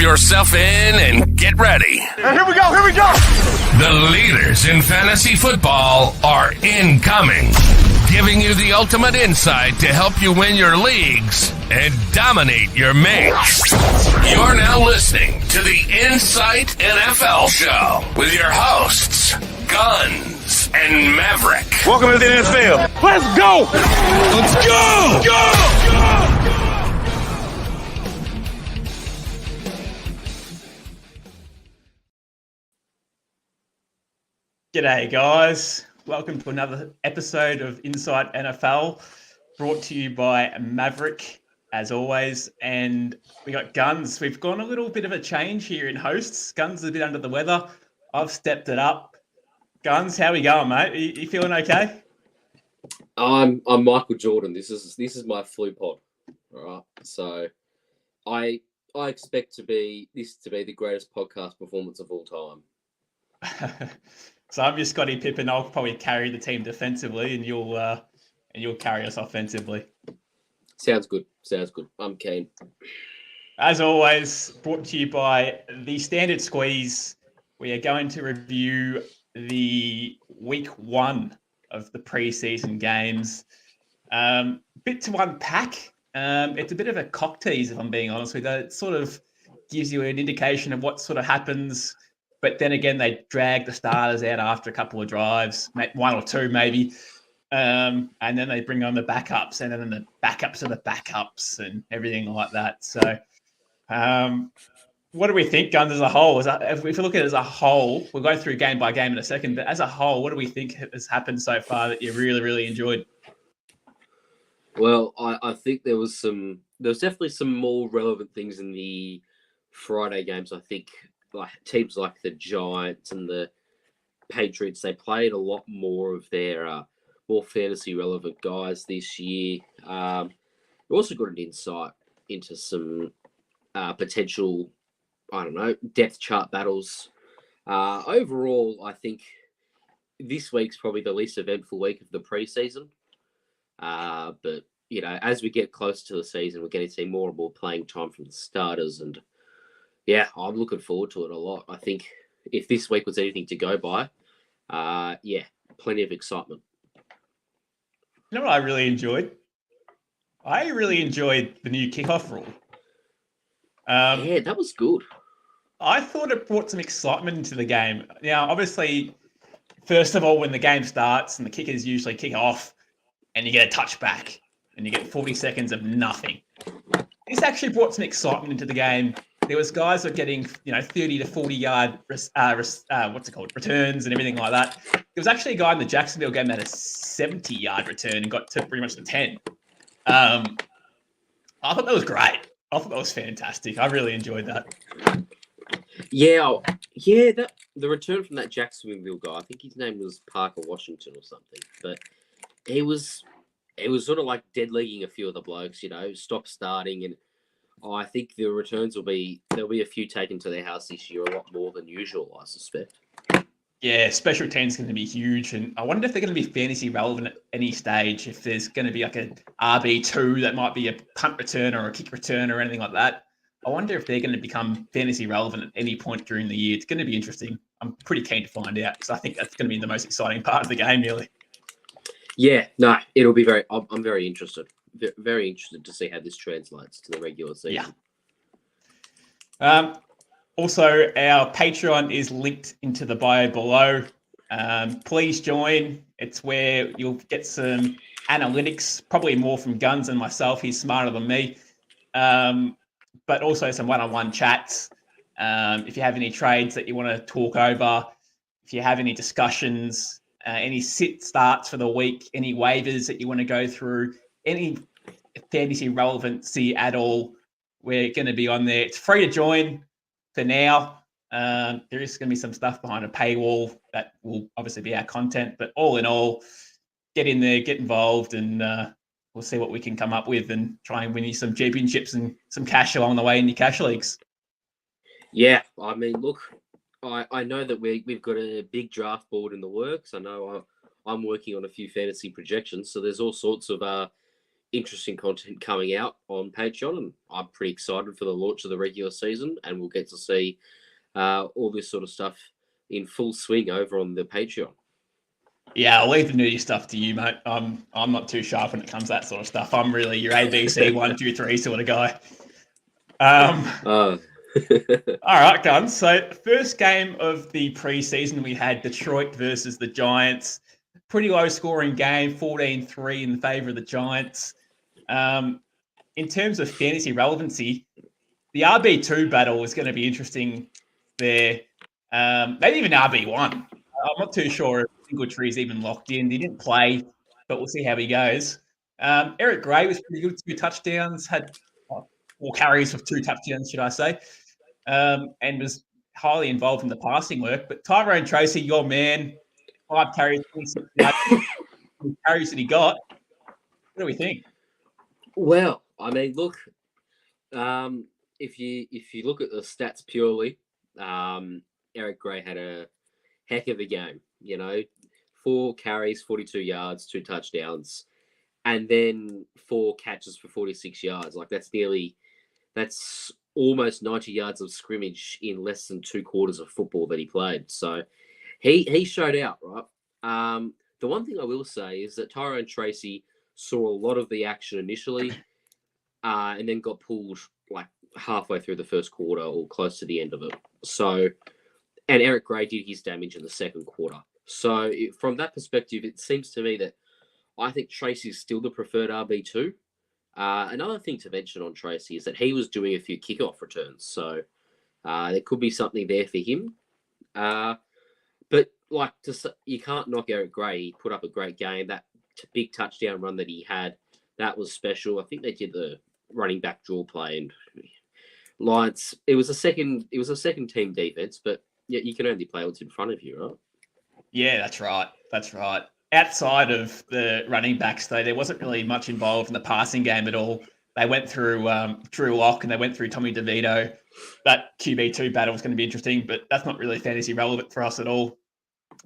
yourself in and get ready. And here we go. The leaders in fantasy football are incoming, giving you the ultimate insight to help you win your leagues and dominate your mates. You're now listening to the Insight NFL Show with your hosts, Guns and Maverick. Welcome to the NFL. Let's go. G'day guys, welcome to another episode of Insight NFL, brought to you by Maverick, as always, and we got Guns. We've gone a little bit of a change here in hosts. Guns is a bit under the weather. I've stepped it up. Guns, how we going, mate? You feeling okay? I'm Michael Jordan. This is my flu pod. All right. So I expect this to be the greatest podcast performance of all time. So I'm your Scotty Pippen. I'll probably carry the team defensively, and you'll carry us offensively. Sounds good. I'm keen. As always, brought to you by the Standard Squeeze. We are going to review the week 1 of the preseason games. Bit to unpack. It's a bit of a cock tease, if I'm being honest with you. It sort of gives you an indication of what sort of happens. But then again, they drag the starters out after a couple of drives, one or two maybe. And then they bring on the backups, and then the backups of the backups and everything like that. So what do we think, Guns, as a whole? If we look at it as a whole, we'll go through game by game in a second, but as a whole, what do we think has happened so far that you really, really enjoyed? Well, I think there was definitely some more relevant things in the Friday games. I think like teams like the Giants and the Patriots, they played a lot more of their more fantasy relevant guys this year. We also got an insight into some potential, depth chart battles. Overall, I think this week's probably the least eventful week of the preseason. But, as we get closer to the season, we're getting to see more and more playing time from the starters. And, yeah, I'm looking forward to it a lot. I think if this week was anything to go by, plenty of excitement. You know what I really enjoyed? I really enjoyed the new kickoff rule. Yeah, that was good. I thought it brought some excitement into the game. Now, obviously, first of all, when the game starts and the kickers usually kick off and you get a touchback and you get 40 seconds of nothing. This actually brought some excitement into the game. There was guys that were getting, 30 to 40 yard, returns and everything like that. There was actually a guy in the Jacksonville game that had a 70 yard return and got to pretty much the 10. I thought that was great. I thought that was fantastic. I really enjoyed that. Yeah, the return from that Jacksonville guy, I think his name was Parker Washington or something, but it was sort of like dead leaguing a few of the blokes, stop starting, and I think the returns there'll be a few taken to their house this year, a lot more than usual, I suspect. Yeah, special teams going to be huge, and I wonder if they're going to be fantasy relevant at any stage. If there's going to be like a RB2 that might be a punt return or a kick return or anything like that. I wonder if they're going to become fantasy relevant at any point during the year. It's going to be interesting. I'm pretty keen to find out because I think that's going to be the most exciting part of the game, really. Yeah, no, it'll be I'm very interested. Very interested to see how this translates to the regular season. Yeah. Also, our Patreon is linked into the bio below. Please join. It's where you'll get some analytics, probably more from Guns and myself. He's smarter than me. But also some one-on-one chats. If you have any trades that you want to talk over, if you have any discussions, any starts for the week, any waivers that you want to go through, any fantasy relevancy at all, we're going to be on there. It's free to join for now. There is going to be some stuff behind a paywall that will obviously be our content, but all in all, get in there, get involved, and we'll see what we can come up with and try and win you some championships and some cash along the way in your cash leagues. Yeah, I mean, look, I know that we've got a big draft board in the works. I know I'm working on a few fantasy projections, so there's all sorts of interesting content coming out on Patreon, and I'm pretty excited for the launch of the regular season, and we'll get to see all this sort of stuff in full swing over on the Patreon. Yeah, I'll leave the nerdy stuff to you, mate. I'm not too sharp when it comes to that sort of stuff. I'm really your ABC 1, 2, 3 sort of guy. All right, guns. So first game of the preseason, we had Detroit versus the Giants. Pretty low scoring game, 14-3 in favour of the Giants. In terms of fantasy relevancy, the RB2 battle is going to be interesting there. Maybe even RB1. I'm not too sure if Singletree's even locked in. He didn't play, but we'll see how he goes. Eric Gray was pretty good, 2 touchdowns, had 4 carries with 2 touchdowns, should I say, and was highly involved in the passing work. But Tyrone Tracy, your man, 5 carries, 26 carries that he got. What do we think? Well, I mean, look, if you look at the stats purely, Eric Gray had a heck of a game. 4 carries, 42 yards, 2 touchdowns, and then 4 catches for 46 yards. Like that's almost 90 yards of scrimmage in less than 2 quarters of football that he played. So he showed out, right? The one thing I will say is that Tyrone Tracy saw a lot of the action initially, and then got pulled like halfway through the first quarter or close to the end of it. So, and Eric Gray did his damage in the second quarter. So from that perspective, it seems to me that I think Tracy is still the preferred RB2. Another thing to mention on Tracy is that he was doing a few kickoff returns. So there could be something there for him. But you can't knock Eric Gray. He put up a great game. That big touchdown run that he had, that was special. I think they did the running back draw play, and Lions. It was a second team defense, but yeah, you can only play what's in front of you, right? Yeah, that's right. That's right. Outside of the running backs, though, there wasn't really much involved in the passing game at all. They went through Drew Lock and they went through Tommy DeVito. That QB2 battle is going to be interesting, but that's not really fantasy relevant for us at all.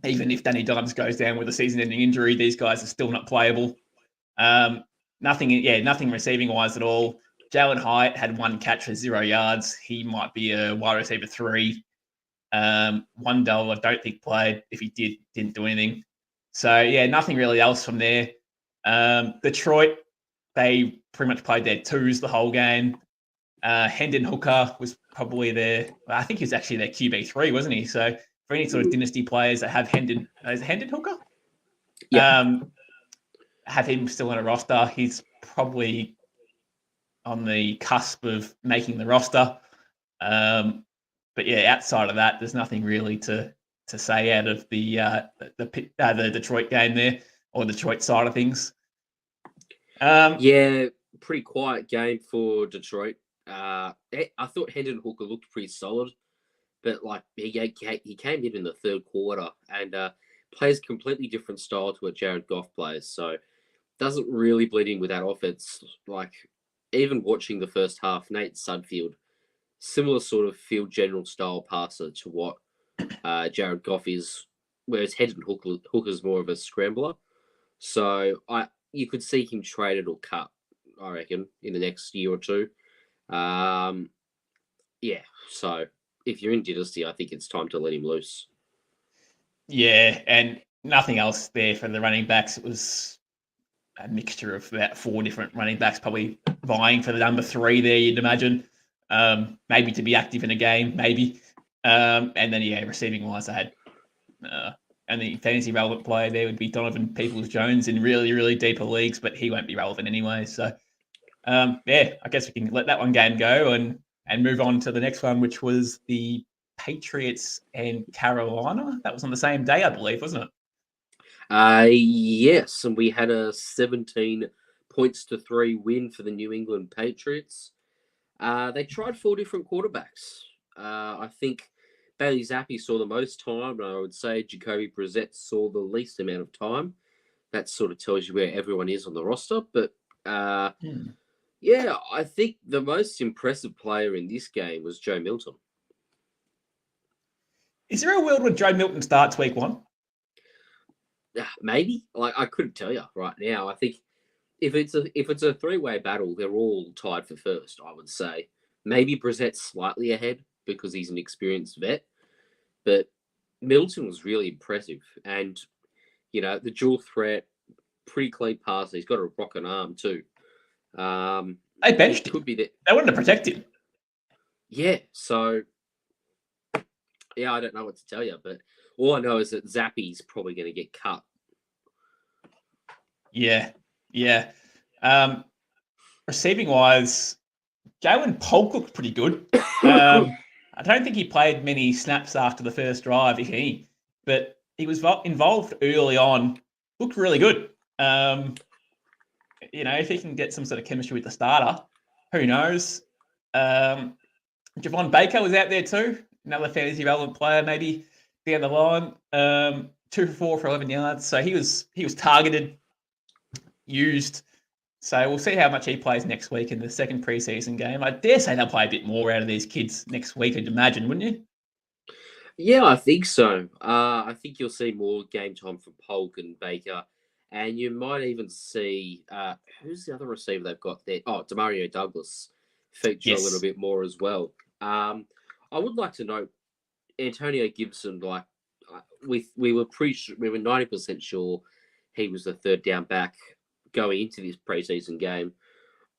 Even if Danny Dimes goes down with a season-ending injury, these guys are still not playable. Nothing receiving-wise at all. Jaylen Hyatt had 1 catch for 0 yards. He might be a wide receiver 3. Wandell, I don't think played. If he did, didn't do anything. So, yeah, nothing really else from there. Detroit, they pretty much played their 2s the whole game. Hendon Hooker was probably I think he was actually their QB3, wasn't he? So, for any sort of dynasty players that have Hendon Hooker? Yeah. Have him still on a roster. He's probably on the cusp of making the roster. But yeah, outside of that, there's nothing really to say out of the Detroit game there, or Detroit side of things. Pretty quiet game for Detroit. I thought Hendon Hooker looked pretty solid, but he came in the third quarter and plays completely different style to what Jared Goff plays. So doesn't really bleed in with that offense. Even watching the first half, Nate Sudfeld, similar sort of field general style passer to what Jared Goff is, whereas Hendon Hooker's more of a scrambler. So you could see him traded or cut, I reckon, in the next year or 2. So if you're in Dynasty, I think it's time to let him loose. Yeah, and nothing else there for the running backs. It was a mixture of about 4 different running backs, probably vying for the number 3 there, you'd imagine. Maybe to be active in a game, maybe. And then, receiving-wise, I had and the fantasy relevant player there would be Donovan Peoples-Jones in really, really deeper leagues, but he won't be relevant anyway. So, I guess we can let that one game go and move on to the next one, which was the Patriots and Carolina. That was on the same day, I believe, wasn't it? Yes, and we had a 17 points to 3 win for the New England Patriots. They tried 4 different quarterbacks. I think Bailey Zappi saw the most time, and I would say Jacoby Brissett saw the least amount of time. That sort of tells you where everyone is on the roster. But I think the most impressive player in this game was Joe Milton. Is there a world where Joe Milton starts week 1? Maybe. I couldn't tell you right now. I think if it's a three-way battle, they're all tied for first, I would say. Maybe Brissett's slightly ahead because he's an experienced vet, but Middleton was really impressive. And, the dual threat, pretty clean pass. He's got a rocking arm too. They benched him. Could be that. They wanted to protect him. Yeah, so, yeah, I don't know what to tell you, but all I know is that Zappy's probably going to get cut. Yeah. Receiving-wise, Jalen Polk looked pretty good. I don't think he played many snaps after the first drive, if any, but he was involved early on. Looked really good. If he can get some sort of chemistry with the starter, who knows? Javon Baker was out there too, another fantasy relevant player, maybe down the line. 2 for 4 for 11 yards. So he was targeted, used. So we'll see how much he plays next week in the second preseason game. I dare say they'll play a bit more out of these kids next week, I'd imagine, wouldn't you? Yeah, I think so. I think you'll see more game time for Polk and Baker. And you might even see, who's the other receiver they've got there? Oh, Demario Douglas feature a little bit more as well. I would like to note Antonio Gibson, we were 90% sure he was the third down back going into this preseason game.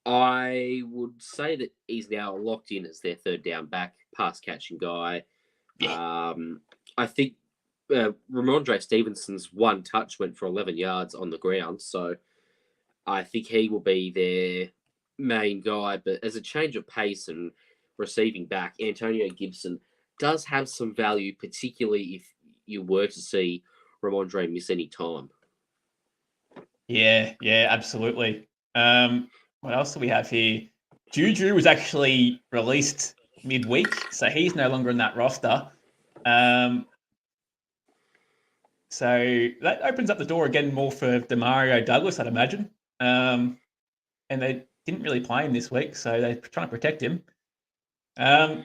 I would say that he's now locked in as their third down back, pass catching guy. Yeah. I think Ramondre Stevenson's one touch went for 11 yards on the ground, so I think he will be their main guy. But as a change of pace and receiving back, Antonio Gibson does have some value, particularly if you were to see Ramondre miss any time. Yeah, absolutely. What else do we have here? Juju was actually released midweek, so he's no longer in that roster. So that opens up the door again more for Demario Douglas, I'd imagine. And they didn't really play him this week, so they're trying to protect him. But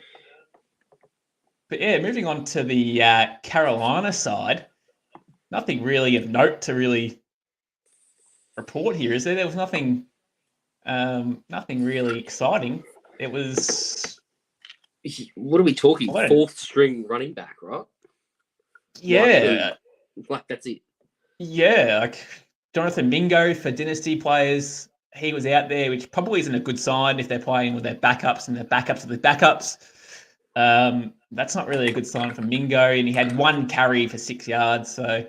yeah, moving on to the Carolina side, nothing really of note to really report here, is there? There was nothing really exciting. It was. What are we talking? Fourth string running back, right? Yeah. That's it. Yeah, like Jonathan Mingo for dynasty players, he was out there, which probably isn't a good sign if they're playing with their backups and their backups of the backups. That's not really a good sign for Mingo, and he had one carry for 6 yards, so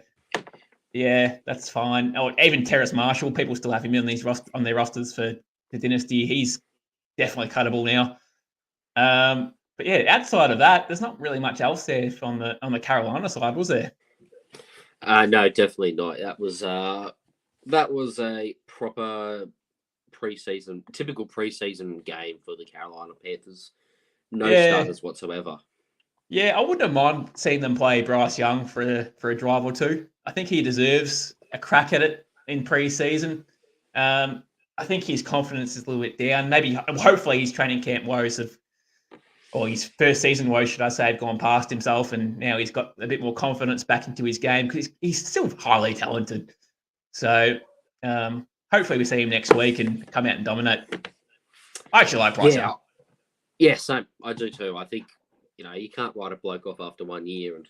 yeah, that's fine. Oh, even Terrace Marshall, people still have him on their rosters for the dynasty. He's definitely cuttable now. But yeah, outside of that, there's not really much else there on the Carolina side, was there? No, definitely not. That was a proper typical preseason game for the Carolina Panthers. No starters whatsoever. Yeah, I wouldn't have mind seeing them play Bryce Young for a drive or two. I think he deserves a crack at it in preseason. I think his confidence is a little bit down. Hopefully his training camp woes or his first season woes, should I say, have gone past himself, and now he's got a bit more confidence back into his game because he's still highly talented. So hopefully we see him next week and come out and dominate. I actually like Bryce Young. Yeah, same. I do too. I think you can't write a bloke off after 1 year, and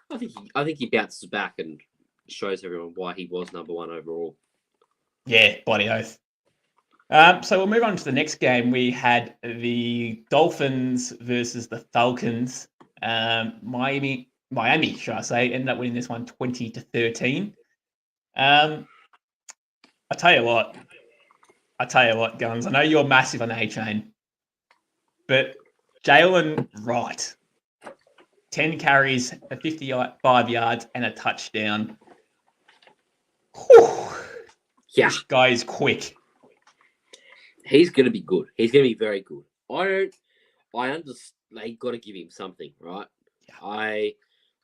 I think he bounces back and shows everyone why he was number one overall. Yeah, bloody oath. So we'll move on to the next game. We had the Dolphins versus the Falcons. Miami, should I say, ended up winning this one 20-13. I tell you what, Guns. I know you're massive on A-Chain, but Jalen Wright, 10 carries, 55 yards, and a touchdown. Whew. Yeah, this guy is quick. He's going to be good. He's going to be very good. I understand. They got to give him something, right? Yeah. I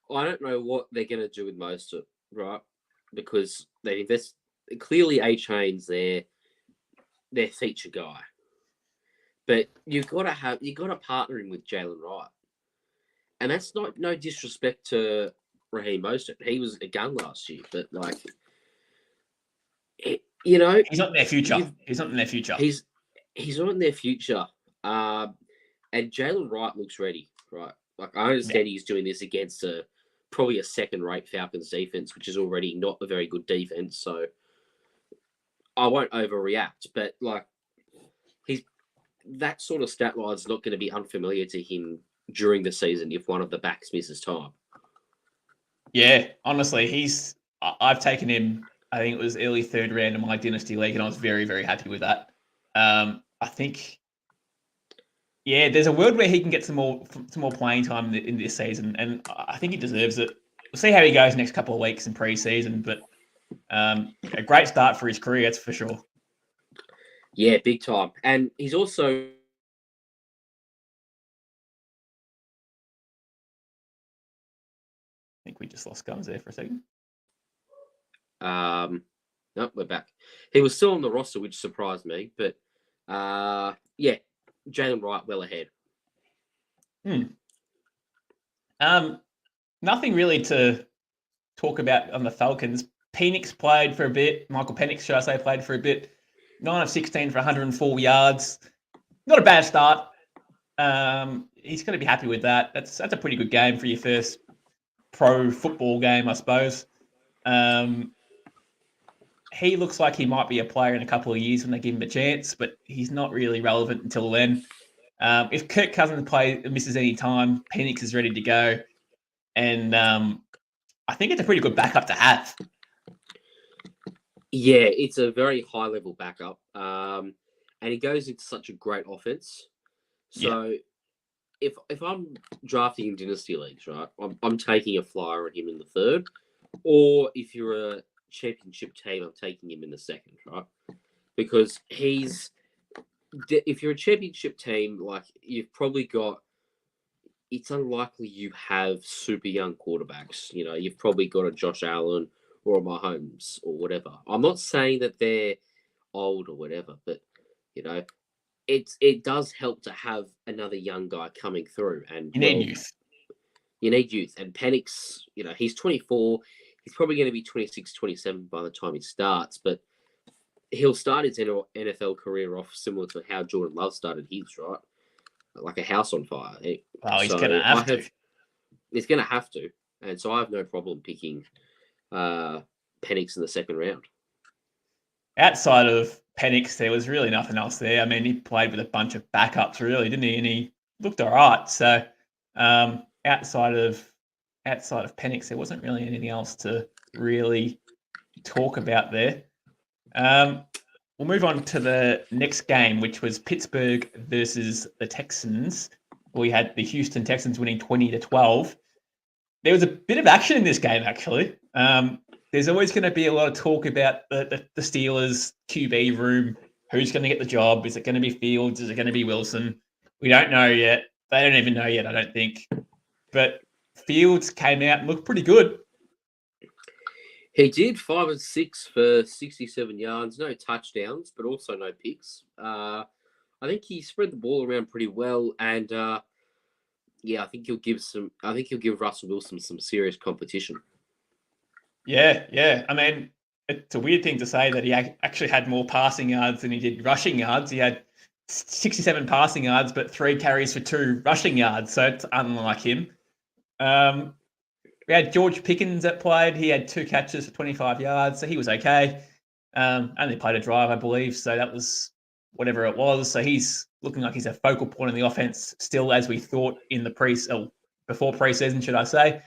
don't know what they're going to do with Mostert, right? Because they invest. Clearly, A-Chain's their feature guy, but you got to partner him with Jalen Wright, and that's no disrespect to Raheem Mostert. He was a gun last year, but You know, He's not in their future. He's not in their future. He's not in their future. And Jaylen Wright looks ready, right? Like, I understand he's doing this against probably a second-rate Falcons defense, which is already not a very good defense. So I won't overreact, but like, that sort of stat line is not going to be unfamiliar to him during the season if one of the backs misses time. Yeah, honestly, I've taken him. I think it was early third round in my dynasty league, and I was very, very happy with that. I think, there's a world where he can get some more playing time in this season, and I think he deserves it. We'll see how he goes next couple of weeks in preseason, but a great start for his career, that's for sure. Yeah, big time. And he's also... I think we just lost Guns there for a second. No, we're back. He was still on the roster, which surprised me. But, Jaylen Wright well ahead. Nothing really to talk about on the Falcons. Penix played for a bit. Michael Penix, should I say, played for a bit. 9 of 16 for 104 yards. Not a bad start. He's going to be happy with that. That's a pretty good game for your first pro football game, I suppose. He looks like he might be a player in a couple of years when they give him a chance, but he's not really relevant until then. If Kirk Cousins misses any time, Penix is ready to go. And I think it's a pretty good backup to have. Yeah, it's a very high-level backup. And he goes into such a great offense. So if I'm drafting in dynasty leagues, right, I'm taking a flyer on him in the third. Or if you're a championship team, I'm taking him in the second, right? Because if you're a championship team, like, you've probably got, it's unlikely you have super young quarterbacks. You know, you've probably got a Josh Allen or a Mahomes or whatever. I'm not saying that they're old or whatever, but, you know, it does help to have another young guy coming through. And you need youth. You need youth. And Penix, you know, he's 24. He's probably going to be 26, 27 by the time he starts, but he'll start his NFL career off similar to how Jordan Love started his, right? Like a house on fire. He's going to have to. He's going to have to. And so I have no problem picking Penix in the second round. Outside of Penix, there was really nothing else there. I mean, he played with a bunch of backups, really, didn't he? And he looked all right. So outside of Penix, there wasn't really anything else to really talk about there. We'll move on to the next game, which was Pittsburgh versus the Texans. We had the Houston Texans winning 20-12. There was a bit of action in this game, actually. There's always going to be a lot of talk about the Steelers' QB room. Who's going to get the job? Is it going to be Fields? Is it going to be Wilson? We don't know yet. They don't even know yet, I don't think. But Fields came out and looked pretty good. He did 5 of 6 for 67 yards, no touchdowns, but also no picks. I think he spread the ball around pretty well, and I think he'll give Russell Wilson some serious competition. Yeah. I mean, it's a weird thing to say that he actually had more passing yards than he did rushing yards. He had 67 passing yards, but 3 carries for 2 rushing yards. So it's unlike him. We had George Pickens that played. He had 2 catches for 25 yards, so he was okay. Only played a drive, I believe, so that was whatever it was. So he's looking like he's a focal point in the offense still, as we thought in the before preseason, should I say.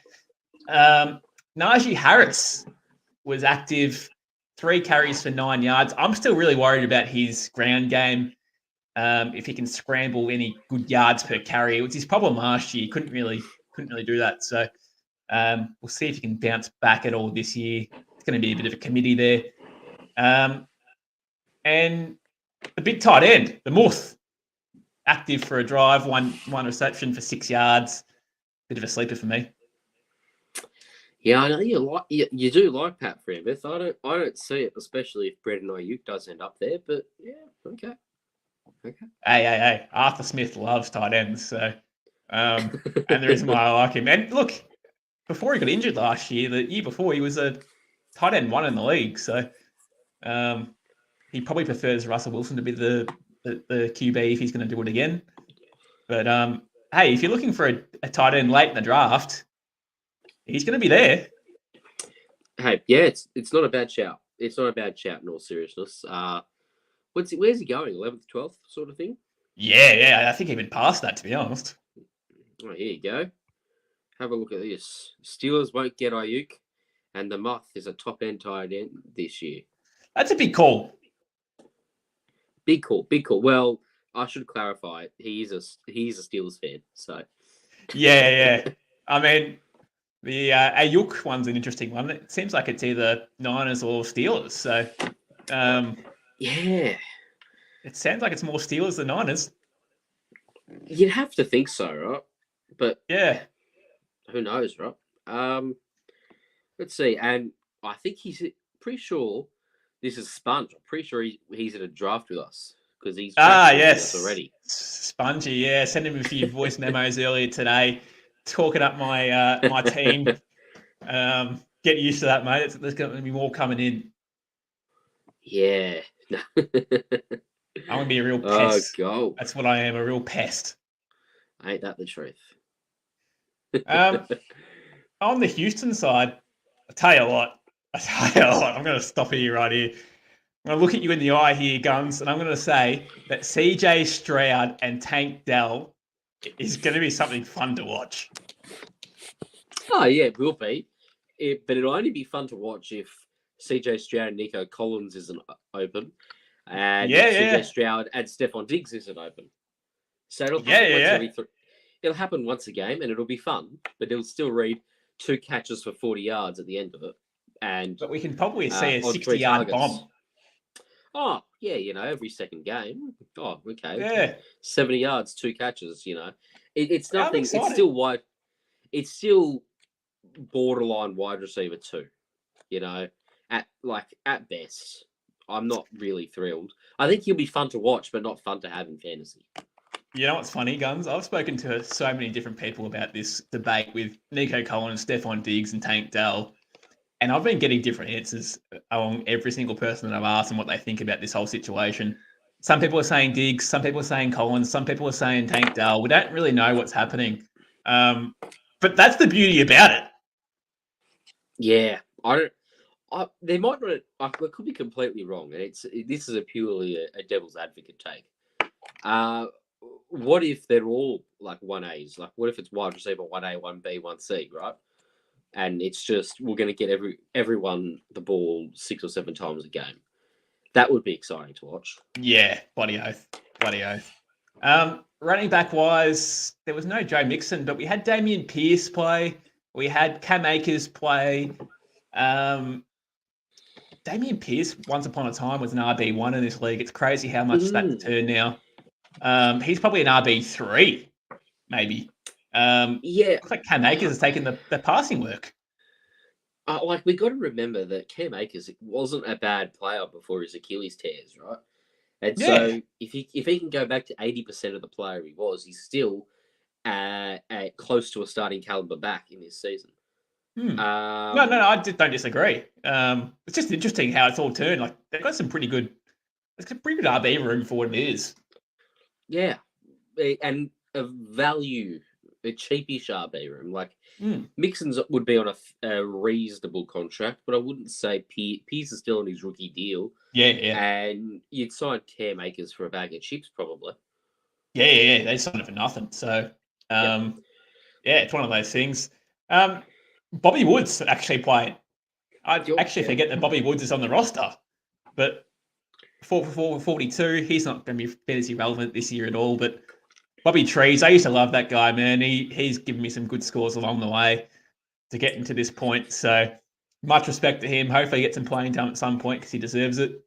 Najee Harris was active, 3 carries for 9 yards. I'm still really worried about his ground game. If he can scramble any good yards per carry. It was his problem last year. He couldn't really do that. So we'll see if he can bounce back at all this year. It's going to be a bit of a committee there. And the big tight end, the Muth, active for a drive, one reception for 6 yards. Bit of a sleeper for me. Yeah, I know you do like Pat Freiermuth. I don't see it, especially if Brandon Ayuk does end up there. But yeah, okay. Hey. Arthur Smith loves tight ends, so and the reason why I like him. And look, before he got injured last year, the year before, he was a tight end 1 in the league. So he probably prefers Russell Wilson to be the QB if he's going to do it again. But hey, if you're looking for a tight end late in the draft, he's going to be there. Hey, yeah, it's not a bad shout. It's not a bad shout in all seriousness. Where's he going? 11th, 12th sort of thing? Yeah. I think even past that, to be honest. Oh, here you go. Have a look at this. Steelers won't get Ayuk, and the Muth is a top-end tight end this year. That's a big call. Big call. Well, I should clarify. He's a Steelers fan, so. Yeah. I mean, the Ayuk one's an interesting one. It seems like it's either Niners or Steelers. So, yeah. It sounds like it's more Steelers than Niners. You'd have to think so, right? But yeah, who knows, right? Let's see. And I think he's pretty sure this is Sponge. I'm pretty sure he's at a draft with us because he's with us already. Spongy, yeah. Send him a few voice memos earlier today, talking up my my team. Get used to that, mate. There's going to be more coming in. Yeah. I'm going to be a real pest. Oh, go. That's what I am, a real pest. Ain't that the truth? On the Houston side, I tell you what, I'm going to stop you right here. I'm going to look at you in the eye here, Guns, and I'm going to say that CJ Stroud and Tank Dell is going to be something fun to watch. Oh, yeah, it will be. But it'll only be fun to watch if CJ Stroud and Nico Collins isn't open. And CJ Stroud and Stephon Diggs isn't open. So it'll happen once a game and it'll be fun, but it'll still read 2 catches for 40 yards at the end of it. But we can probably see a 60-yard bomb. Oh, yeah, every second game. Oh, okay. Yeah. 70 yards, 2 catches, It's nothing. It's still wide. It's still borderline wide receiver 2, at best. I'm not really thrilled. I think he'll be fun to watch, but not fun to have in fantasy. You know what's funny, Guns? I've spoken to so many different people about this debate with Nico Collins, Stephon Diggs, and Tank Dell. And I've been getting different answers along every single person that I've asked and what they think about this whole situation. Some people are saying Diggs, some people are saying Collins, some people are saying Tank Dell. We don't really know what's happening. But that's the beauty about it. Yeah. They might not. I could be completely wrong, and this is purely a devil's advocate take. What if they're all like 1As? Like, what if it's wide receiver 1A, 1B, 1C, right? And it's just we're going to get everyone the ball 6 or 7 times a game. That would be exciting to watch. Yeah, bloody oath. Running back wise, there was no Joe Mixon, but we had Dameon Pierce play. We had Cam Akers play. Dameon Pierce, once upon a time, was an RB1 in this league. It's crazy how much that's turned now. He's probably an RB3, maybe. Looks like Cam Akers has taken the passing work. We got to remember that Cam Akers wasn't a bad player before his Achilles tears, right? And so if he can go back to 80% of the player he was, he's still close to a starting caliber back in this season. No, I don't disagree. It's just interesting how it's all turned. Like they've got some pretty good RB room for what it is. Yeah, and a cheapish RB room. Like Mixon's would be on a reasonable contract, but I wouldn't say Pierce is still on his rookie deal. Yeah. And you'd sign Cam Akers for a bag of chips, probably. Yeah. They signed it for nothing. So, it's one of those things. Bobby Woods actually played. I actually forget that Bobby Woods is on the roster, but 4 for 42. He's not going to be fantasy relevant this year at all. But Bobby Trees, I used to love that guy, man. He's given me some good scores along the way to getting to this point. So much respect to him. Hopefully, he gets some playing time at some point because he deserves it.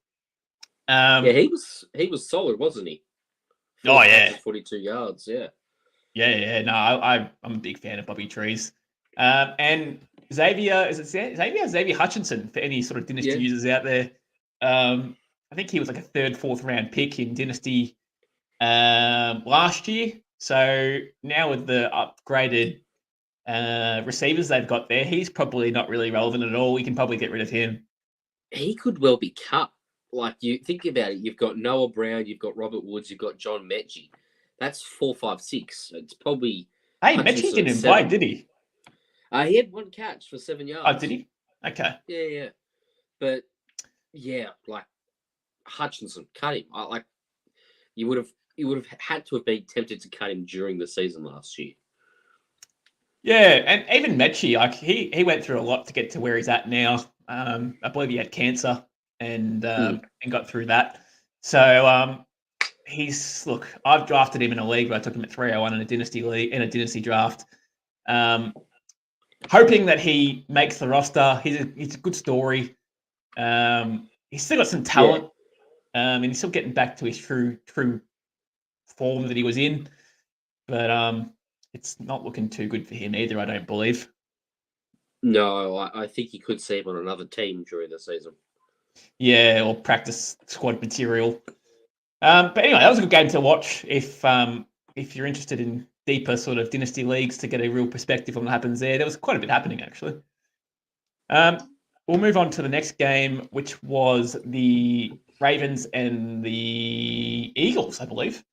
He was solid, wasn't he? 42 yards. Yeah. No, I'm a big fan of Bobby Trees. And Xavier Hutchinson for any sort of Dynasty users out there. I think he was like a 3rd, 4th round pick in Dynasty last year. So now with the upgraded receivers they've got there, he's probably not really relevant at all. We can probably get rid of him. He could well be cut. like you think about it, you've got Noah Brown, you've got Robert Woods, you've got John Mechie. That's 4, 5, 6. It's probably Hey, Hutchinson Mechie didn't at play, 7. did he? He had 1 catch for 7 yards. Oh, did he? Okay. Yeah. But yeah, like Hutchinson, cut him. You would have had to have been tempted to cut him during the season last year. Yeah, and even Mechie, like he went through a lot to get to where he's at now. I believe he had cancer and got through that. So I've drafted him in a league where I took him at 301 in a dynasty draft. Hoping that he makes the roster. He's a good story. He's still got some talent, and he's still getting back to his true form that he was in. But it's not looking too good for him either, I don't believe. No, I think you could see him on another team during the season. Yeah, or practice squad material. But anyway, that was a good game to watch if you're interested in deeper sort of dynasty leagues to get a real perspective on what happens there. There was quite a bit happening, actually. We'll move on to the next game, which was the Ravens and the Eagles, I believe.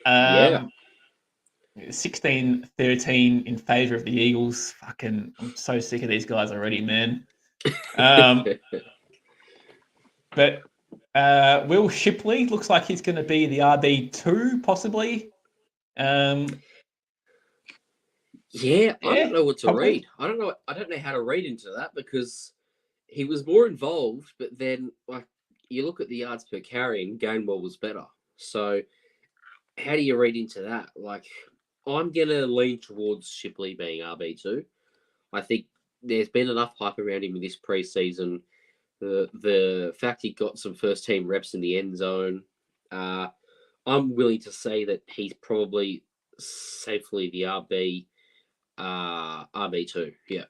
16-13 in favor of the Eagles. Fucking, I'm so sick of these guys already, man. But Will Shipley looks like he's going to be the RB2, possibly. I don't know what to probably. read. I don't know how to read into that because he was more involved, but then like you look at the yards per carry and Gainwell was better. So how do you read into that? Like I'm gonna lean towards Shipley being RB2. I think there's been enough hype around him in this preseason. The fact he got some first team reps in the end zone. I'm willing to say that he's probably safely the RB2. Yeah.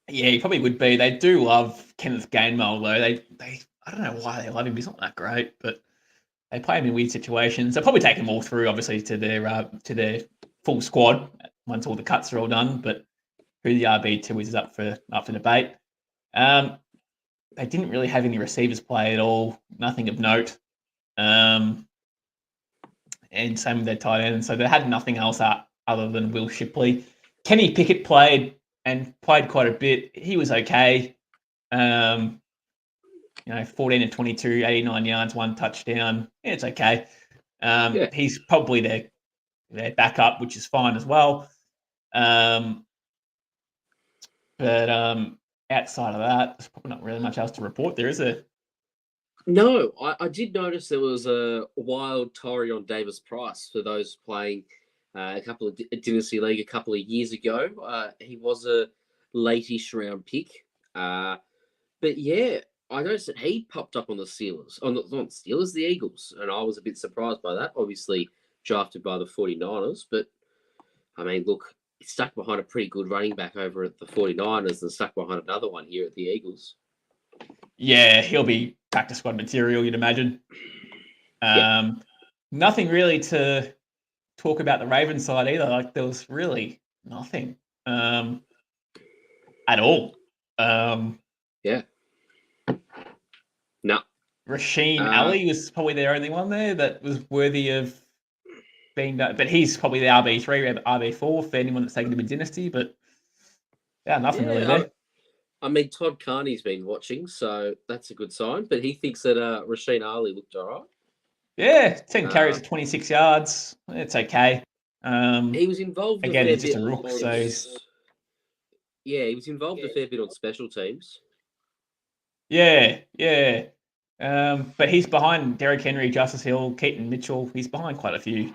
Yeah, he probably would be. They do love Kenneth Gainwell though. They I don't know why they love him. He's not that great, but they play him in weird situations. They'll probably take him all through, obviously, to their full squad once all the cuts are all done. But who the RB2 is up for debate. They didn't really have any receivers play at all. Nothing of note. And same with their tight end. So they had nothing else other than Will Shipley. Kenny Pickett played quite a bit. He was okay. 14 and 22, 89 yards, 1 touchdown. Yeah, it's okay. He's probably their backup, which is fine as well. But outside of that, there's probably not really much else to report there, is there? No, I did notice there was a wild Tyrion Davis-Price for those playing a couple of Dynasty League a couple of years ago. He was a late-ish round pick. But yeah, I noticed that he popped up on the Steelers. Not Steelers, the Eagles. And I was a bit surprised by that. Obviously drafted by the 49ers. But, I mean, look, he's stuck behind a pretty good running back over at the 49ers and stuck behind another one here at the Eagles. Yeah, he'll be practice squad material, you'd imagine. Nothing really to talk about the Ravens side either. Like, there was really nothing at all. Yeah. No. Rasheen Ali was probably their only one there that was worthy of being done. But he's probably the RB3, RB4 for anyone that's taken him in Dynasty. But yeah, nothing really there. I mean, Todd Carney's been watching, so that's a good sign. But he thinks that Rasheen Ali looked all right. Yeah, 10 carries at 26 yards. It's okay. He was involved again. He's just a rook, so he was involved a fair bit on special teams. Yeah. But he's behind Derrick Henry, Justice Hill, Keaton Mitchell. He's behind quite a few.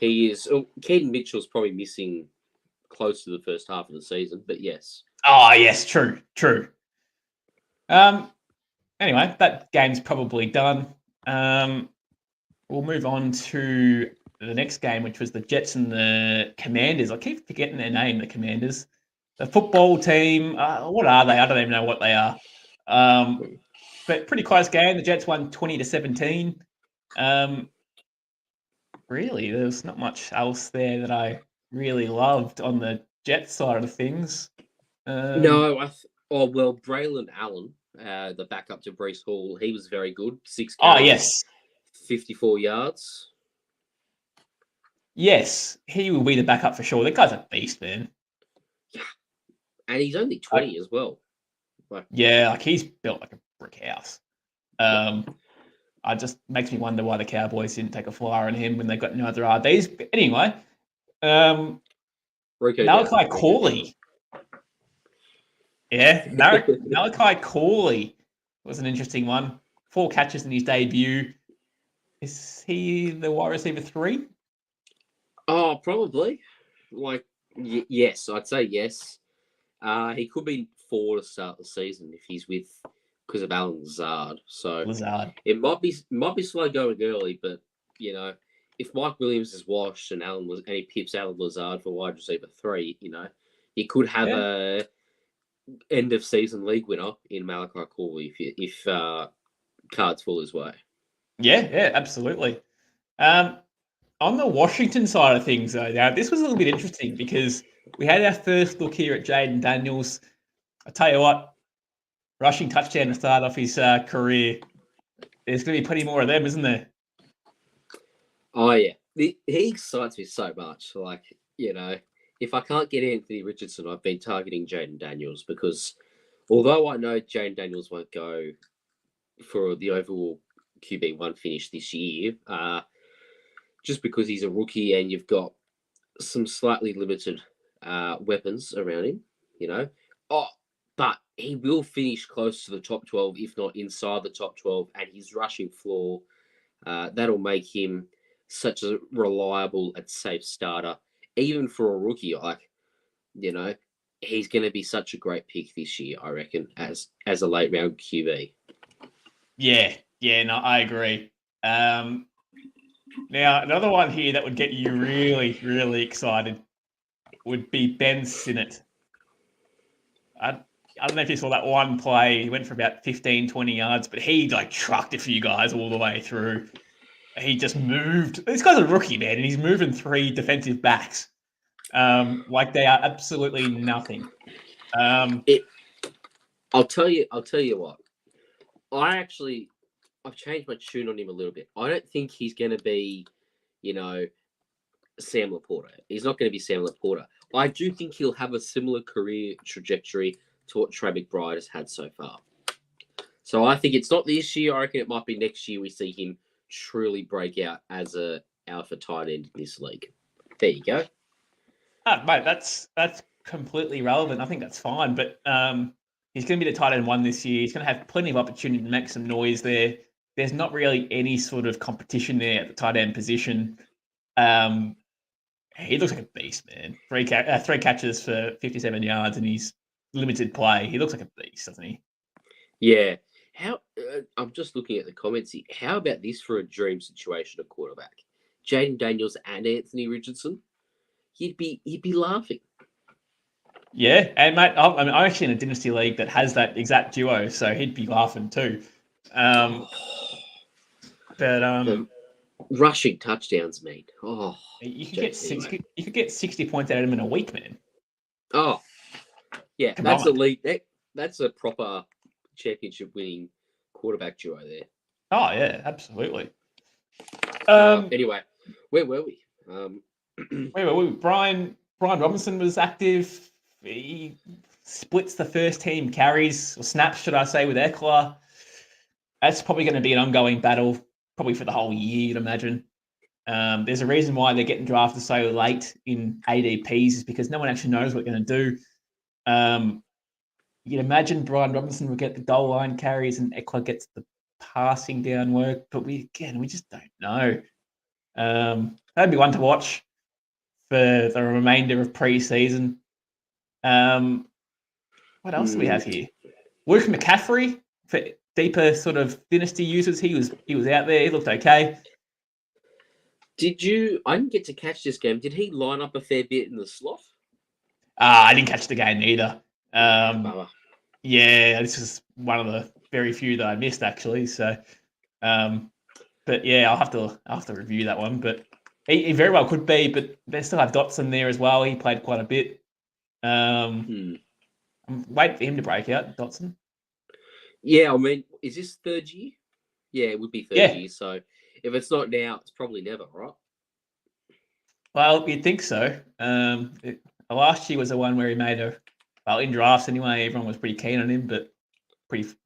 He is. Keaton Mitchell's probably missing close to the first half of the season, but yes. Oh, yes, true. Anyway, that game's probably done. We'll move on to the next game, which was the Jets and the Commanders. I keep forgetting their name, the Commanders. The football team, what are they? I don't even know what they are. But pretty close game. The Jets won 20-17. Really, there's not much else there that I really loved on the Jets side of things. No, Braylon Allen the backup to Breece Hall. He was very good. 6 Oh, carries, yes. 54 yards. Yes, he will be the backup for sure. That guy's a beast, man. And he's only 20 as well. Yeah, like he's built like a brick house. It just makes me wonder why the Cowboys didn't take a flyer on him when they got no other RBs. But anyway, Malachi Corley. Yeah, Malachi Corley was an interesting one. 4 catches in his debut. Is he the wide receiver 3? Oh, probably. Yes, I'd say yes. He could be 4 to start the season if he's because of Alan Lazard. So it might be slow going early, but if Mike Williams is washed and he pips Alan Lazard for wide receiver 3, you could have a end of season league winner in Malachi Corley if cards fall his way. Yeah, absolutely. On the Washington side of things, though, now this was a little bit interesting because we had our first look here at Jayden Daniels. I tell you what, rushing touchdown to start off his career. There's going to be plenty more of them, isn't there? Oh yeah, he excites me so much. If I can't get Anthony Richardson, I've been targeting Jayden Daniels because although I know Jayden Daniels won't go for the overall QB1 finish this year, just because he's a rookie and you've got some slightly limited weapons around him, but he will finish close to the top 12, if not inside the top 12, and his rushing floor, that'll make him such a reliable and safe starter, even for a rookie. He's going to be such a great pick this year, I reckon, as a late round QB. Yeah, no, I agree. Now, another one here that would get you really, really excited would be Ben Sinnott. I don't know if you saw that one play. He went for about 15, 20 yards, but he trucked a few guys all the way through. He just moved. This guy's a rookie, man, and he's moving 3 defensive backs like they are absolutely nothing. I'll tell you what. I've changed my tune on him a little bit. I don't think he's going to be, Sam Laporta. He's not going to be Sam Laporta. I do think he'll have a similar career trajectory to what Trey McBride has had so far. So I think it's not this year. I reckon it might be next year we see him truly break out as a alpha tight end in this league. There you go. Mate, that's completely relevant. I think that's fine. But he's going to be the tight end 1 this year. He's going to have plenty of opportunity to make some noise there. There's not really any sort of competition there at the tight end position. He looks like a beast, man. 3 catches for 57 yards and he's limited play. He looks like a beast, doesn't he? Yeah. I'm just looking at the comments here. How about this for a dream situation at quarterback? Jayden Daniels and Anthony Richardson. He'd be laughing. Yeah, and mate, I'm actually in a dynasty league that has that exact duo, so he'd be laughing too. Rushing touchdowns, mate. Oh, you could get 60. You could get 60 points out of him in a week, man. Oh, yeah, that's a league. That's a proper championship-winning quarterback duo there. Oh yeah, absolutely. Anyway, where were we? Where were we? Brian Robinson was active. He splits the first team carries, or snaps, should I say, with Eckler. That's probably going to be an ongoing battle, probably for the whole year, you'd imagine. There's a reason why they're getting drafted so late in ADPs is because no one actually knows what they're going to do. You'd imagine Brian Robinson will get the goal line carries and Eckler gets the passing down work, but we just don't know. That'd be one to watch for the remainder of pre-season. What else do we have here? Luke McCaffrey for deeper sort of dynasty users. He was out there. He looked okay. I didn't get to catch this game. Did he line up a fair bit in the slot? I didn't catch the game either. Yeah, this is one of the very few that I missed actually. So, but yeah, I'll have to review that one. But he very well could be. But they still have Dotson there as well. He played quite a bit. I'm waiting for him to break out, Dotson. Yeah, I mean, is this third year? Yeah, it would be third Yeah. year. So if it's not now, it's probably never, right? Well, you'd think so. Last year was the one where he made in drafts anyway, everyone was pretty keen on him, but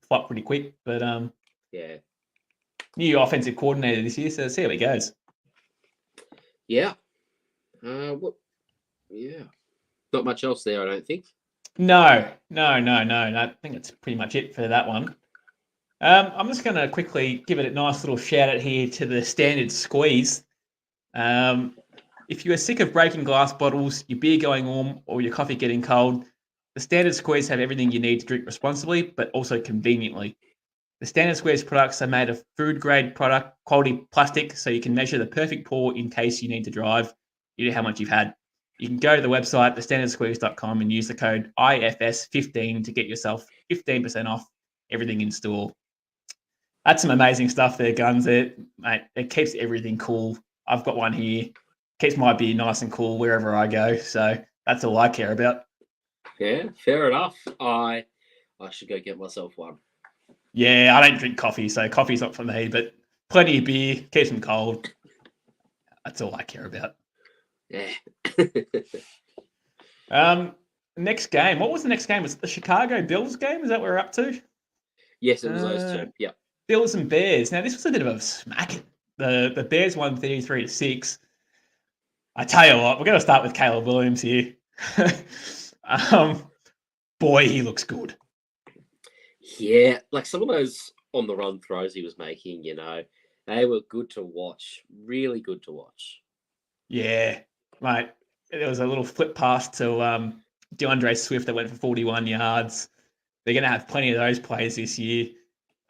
flopped pretty quick. But Yeah. new offensive coordinator this year, so let's see how it goes. Yeah. What? Yeah. Not much else there, I don't think. No. I think that's pretty much it for that one. I'm just going to quickly give it a nice little shout out here to the standard squeeze. If you are sick of breaking glass bottles, your beer going warm, or your coffee getting cold, the standard squeeze have everything you need to drink responsibly, but also conveniently. The standard squeeze products are made of food-grade product quality plastic, so you can measure the perfect pour in case you need to drive. You know how much you've had. You can go to the website, thestandardsqueeze.com, and use the code IFS15 to get yourself 15% off everything in store. That's some amazing stuff there, Guns. Mate, it keeps everything cool. I've got one here. Keeps my beer nice and cool wherever I go. So that's all I care about. Yeah, fair enough. I should go get myself one. Yeah, I don't drink coffee, so coffee's not for me, but plenty of beer, keeps them cold. That's all I care about. Yeah. Next game. What was the next game? Was it the Chicago Bills game? Is that what we're up to? Yes, it was those two. Yeah. Bills and Bears. Now, this was a bit of a smack. The Bears won 33-6. I tell you what, we're going to start with Caleb Williams here. Boy, he looks good. Yeah, like some of those on the run throws he was making, they were good to watch. Really good to watch. Yeah, mate. There was a little flip pass to DeAndre Swift that went for 41 yards. They're going to have plenty of those plays this year.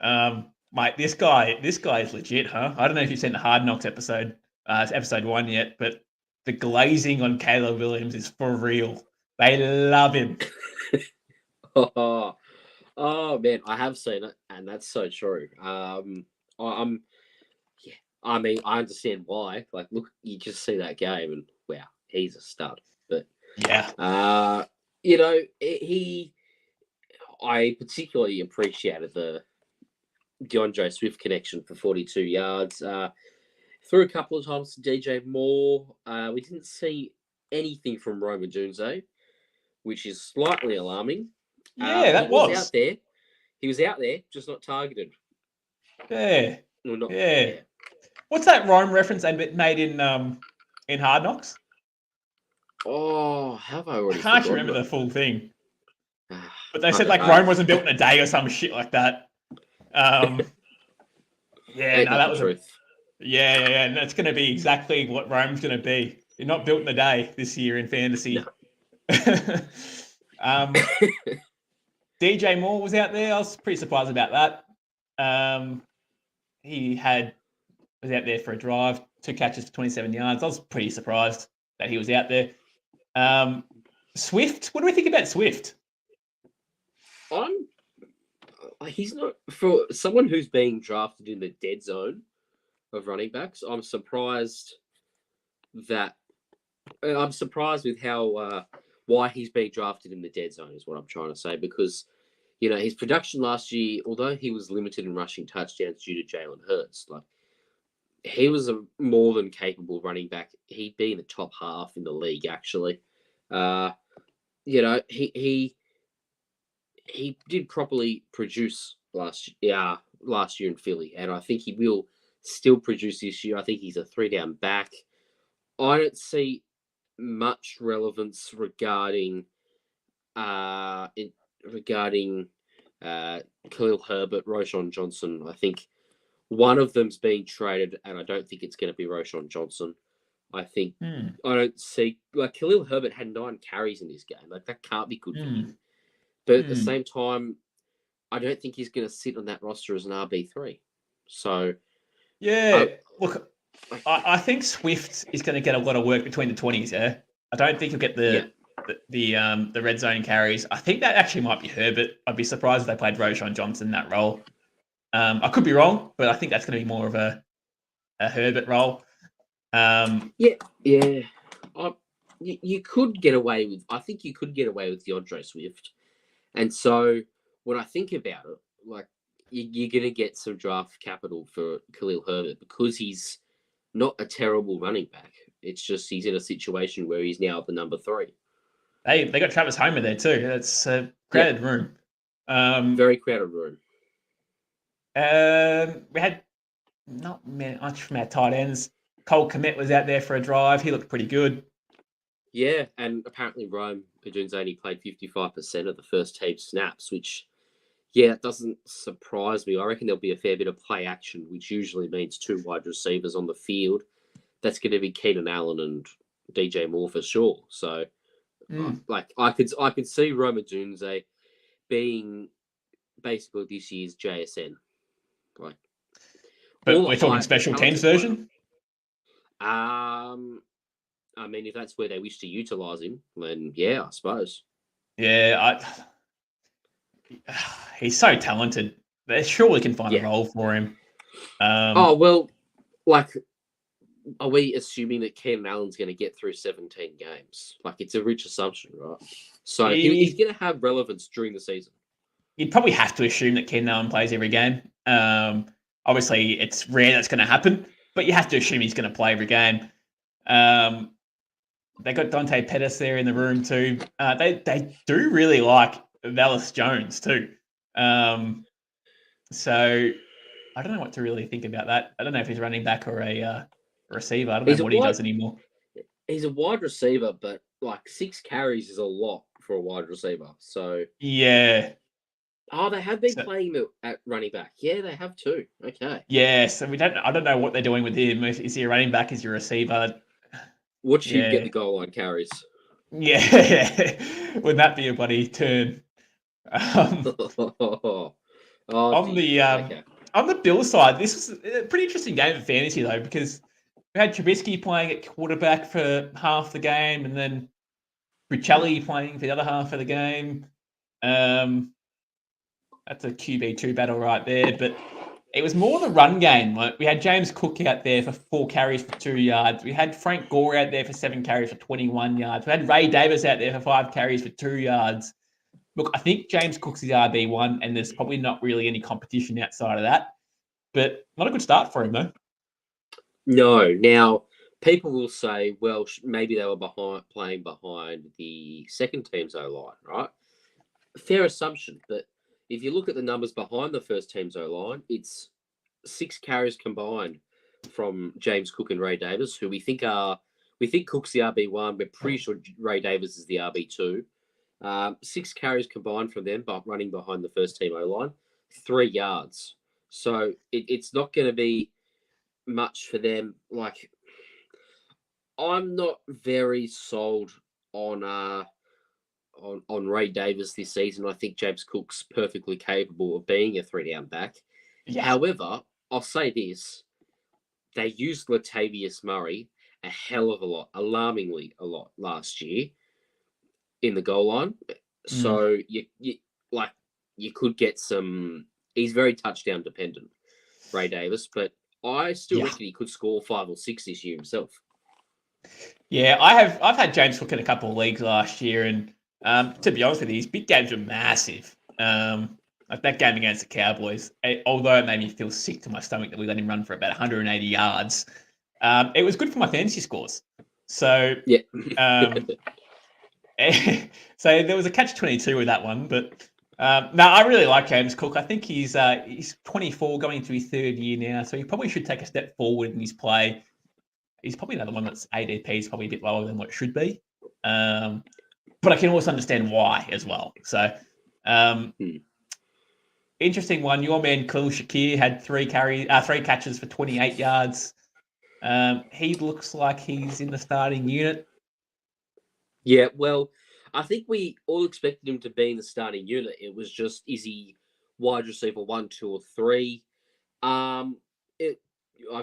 Mate, this guy is legit, huh? I don't know if you've seen the Hard Knocks episode 1 yet, but the glazing on Caleb Williams is for real. They love him. Oh man, I have seen it, and that's so true. I understand why. Like, look, you just see that game, and wow, he's a stud. But yeah, I particularly appreciated the DeAndre Swift connection for 42 yards. Threw a couple of times to DJ Moore. We didn't see anything from Roma Dunze, which is slightly alarming. Yeah, that was out there. He was out there, just not targeted. Yeah. Well, not, yeah. What's that Rome reference they made in Hard Knocks? Oh, have I already? I can't remember the full thing. But they said like Rome wasn't built in a day or some shit like that. Yeah, no, that was truth. Yeah, and that's going to be exactly what Rome's going to be. They're not built in a day this year in fantasy. No. DJ Moore was out there. I was pretty surprised about that. He was out there for a drive, 2 catches for 27 yards. I was pretty surprised that he was out there. Swift, what do we think about Swift? He's not, for someone who's being drafted in the dead zone of running backs, I'm surprised with how why he's being drafted in the dead zone is what I'm trying to say, because his production last year, although he was limited in rushing touchdowns due to Jalen Hurts, like he was a more than capable running back. He'd be in the top half in the league actually. He did properly produce last year in Philly, and I think he will still produce this year. I think he's a 3-down back. I don't see much relevance regarding Khalil Herbert, Roschon Johnson. I think one of them's being traded, and I don't think it's going to be Roschon Johnson. I think I don't see, like, Khalil Herbert had 9 carries in this game. Like, that can't be good for him. But at the same time, I don't think he's going to sit on that roster as an RB3. So, yeah, look, I think Swift is going to get a lot of work between the 20s. Yeah, I don't think he'll get the red zone carries. I think that actually might be Herbert. I'd be surprised if they played Roschon Johnson in that role. I could be wrong, but I think that's going to be more of a Herbert role. You could get away with. I think you could get away with DeAndre Swift. And so when I think about it, like, you're going to get some draft capital for Khalil Herbert because he's not a terrible running back. It's just he's in a situation where he's now the number 3. They got Travis Homer there too. That's a crowded room. Very crowded room. We had not much from our tight ends. Cole Kmet was out there for a drive. He looked pretty good. Yeah, and apparently Rome Odunze only played 55% of the first team snaps, which, yeah, it doesn't surprise me. I reckon there'll be a fair bit of play action, which usually means 2 wide receivers on the field. That's going to be Keenan Allen and DJ Moore for sure. So, like, I could see Rome Odunze being basically this year's JSN. Like, but we're talking special teams version. I mean, if that's where they wish to utilize him, then yeah, I suppose. Yeah, he's so talented. They surely can find a role for him. Well, like, are we assuming that Keenan Allen's going to get through 17 games? Like, it's a rich assumption, right? So he's going to have relevance during the season. You'd probably have to assume that Keenan Allen plays every game. Obviously, it's rare that's going to happen, but you have to assume he's going to play every game. They got Dante Pettis there in the room too. They do really like Velus Jones too. So I don't know what to really think about that. I don't know if he's running back or a receiver. I don't know what he does anymore. He's a wide receiver, but like 6 carries is a lot for a wide receiver. So yeah. Oh, they have been playing him at running back. Yeah, they have too. Okay. Yeah, so I don't know what they're doing with him. Is he a running back? Is he a receiver? Watch him get the goal line carries. Yeah. Wouldn't that be a bloody turn? On the Bills side, this was a pretty interesting game for fantasy though, because we had Trubisky playing at quarterback for half the game, and then Richelli playing for the other half of the game. That's a QB2 battle right there, but it was more the run game. Like, we had James Cook out there for 4 carries for 2 yards. We had Frank Gore out there for 7 carries for 21 yards. We had Ray Davis out there for 5 carries for 2 yards. Look, I think James Cook's the RB1, and there's probably not really any competition outside of that. But not a good start for him, though. No. Now, people will say, well, maybe they were playing behind the second team's O-line, right? Fair assumption, but if you look at the numbers behind the first team's O-line, it's 6 carries combined from James Cook and Ray Davis, who we think Cook's the RB1. We're pretty sure Ray Davis is the RB2. 6 carries combined from them, but running behind the first team O-line, 3 yards. So it's not going to be much for them. Like, I'm not very sold on Ray Davis this season. I think James Cook's perfectly capable of being a 3-down back. Yeah. However, I'll say this. They used Latavius Murray a hell of a lot, alarmingly a lot last year in the goal line. So you could get some. He's very touchdown dependent, Ray Davis, but I still reckon he could score 5 or 6 this year himself. Yeah, I've had James Cook in a couple of leagues last year, and to be honest with you, his big games were massive. Like that game against the Cowboys, although it made me feel sick to my stomach that we let him run for about 180 yards, it was good for my fantasy scores. So yeah. So there was a catch-22 with that one, but no, I really like James Cook. I think he's 24, going into his 3rd year now, so he probably should take a step forward in his play. He's probably another one that's ADP is probably a bit lower than what it should be, but I can also understand why as well. So interesting one. Your man Khalil Shakir had 3 catches for 28 yards. He looks like he's in the starting unit. Yeah, well, I think we all expected him to be in the starting unit. It was just, is he wide receiver 1, 2, or 3? I've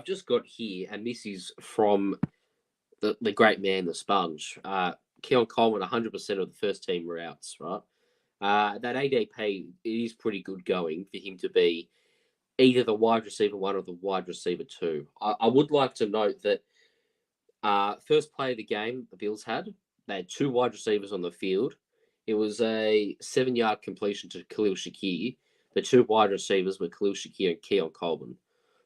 just got here, and this is from the great man, the Sponge. Keon Coleman, 100% of the first team routes, right? That ADP, it is pretty good going for him to be either the wide receiver 1 or the wide receiver 2. I would like to note that first play of the game the Bills had, they had 2 wide receivers on the field. It was a 7-yard completion to Khalil Shakir. the two wide receivers were Khalil Shakir and Keon Coleman.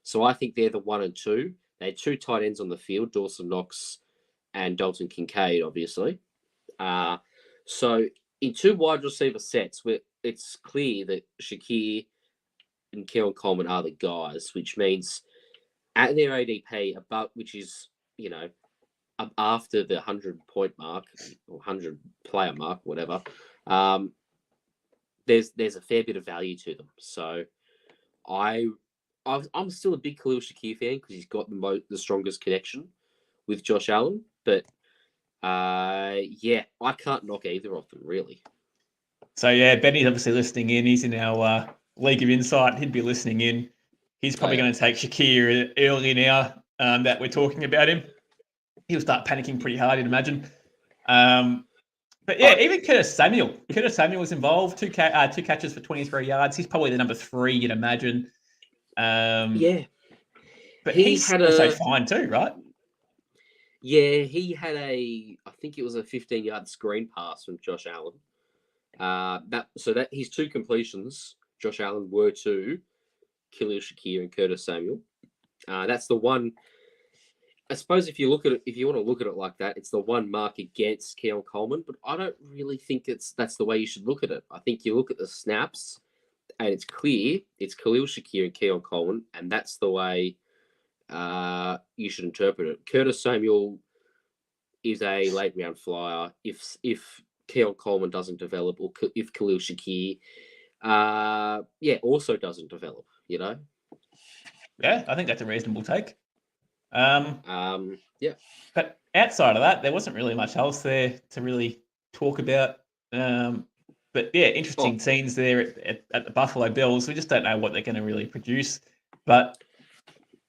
So I think they're the 1 and 2. They had two tight ends on the field, Dawson Knox and Dalton Kincaid, obviously. So in two wide receiver sets, it's clear that Shakir and Keon Coleman are the guys, which means at their ADP, which is, after the 100-point mark or 100-player mark, whatever, there's a fair bit of value to them. So I'm still a big Khalil Shakir fan because he's got the strongest connection with Josh Allen. But, I can't knock either of them, really. So, Benny's obviously listening in. He's in our League of Insight. He'd be listening in. He's probably going to take Shakir early now that we're talking about him. He'll start panicking pretty hard, I'd imagine. Even Curtis Samuel. Curtis Samuel was involved. Two catches for 23 yards. He's probably the number 3, you'd imagine. But he's also fine too, right? Yeah, he had I think it was a 15-yard screen pass from Josh Allen. His two completions, Josh Allen, were to Khalil Shakir and Curtis Samuel. That's the one. I suppose if you want to look at it like that, it's the one mark against Keon Coleman. But I don't really think that's the way you should look at it. I think you look at the snaps, and it's clear it's Khalil Shakir and Keon Coleman, and that's the way you should interpret it. Curtis Samuel is a late round flyer. If Keon Coleman doesn't develop, or if Khalil Shakir, also doesn't develop, Yeah, I think that's a reasonable take. But outside of that, there wasn't really much else there to really talk about. Interesting scenes there at the Buffalo Bills. We just don't know what they're going to really produce. But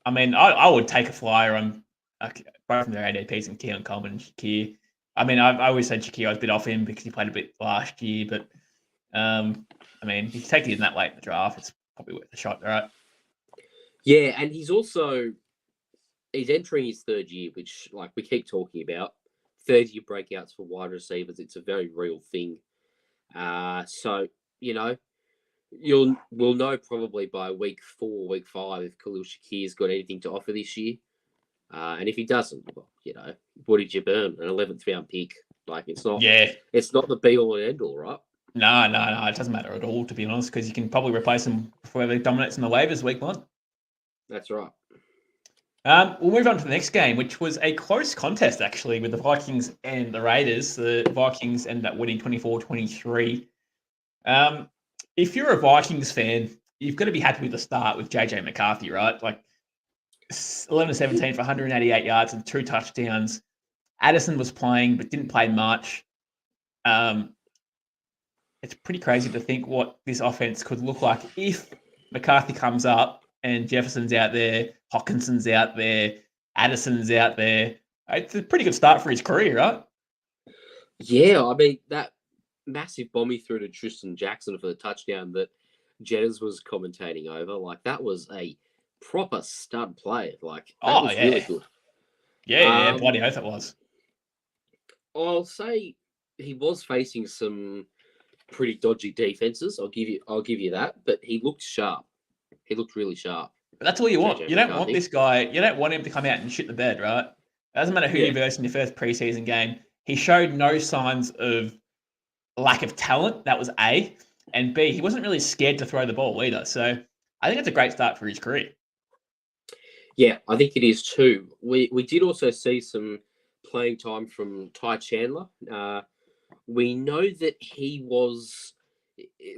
I mean, I would take a flyer on both from their ADPs and Keon Coleman and Shakir. I mean, I always said Shakir, I was a bit off him because he played a bit last year. But if you take him that late in the draft, it's probably worth a shot, right? Yeah, and he's entering his third year, which, like we keep talking about, third-year breakouts for wide receivers. It's a very real thing. We'll know probably by week 4, week 5 if Khalil Shakir's got anything to offer this year. And if he doesn't, what did you burn? An 11th round pick? Like, it's not the be-all and end-all, right? No, it doesn't matter at all, to be honest, because you can probably replace him for whoever dominates in the waivers week 1. That's right. We'll move on to the next game, which was a close contest, actually, with the Vikings and the Raiders. The Vikings ended up winning 24-23. If you're a Vikings fan, you've got to be happy with the start with JJ McCarthy, right? Like 11-17 for 188 yards and 2 touchdowns. Addison was playing, but didn't play much. It's pretty crazy to think what this offense could look like if McCarthy comes up and Jefferson's out there, Hawkinson's out there, Addison's out there. It's a pretty good start for his career, right? Yeah, I mean, that massive bomb he threw to Tristan Jackson for the touchdown that Jennings was commentating over, like, that was a proper stud play. Like, that was really good. Yeah, bloody oath it was. I'll say he was facing some pretty dodgy defenses. I'll give you that, but he looked sharp. He looked really sharp. But that's all you want. You don't want this guy. You don't want him to come out and shit the bed, right? It doesn't matter who you verse in your first preseason game. He showed no signs of lack of talent. That was A. And B, he wasn't really scared to throw the ball either. So I think it's a great start for his career. Yeah, I think it is too. We did also see some playing time from Ty Chandler. We know that he was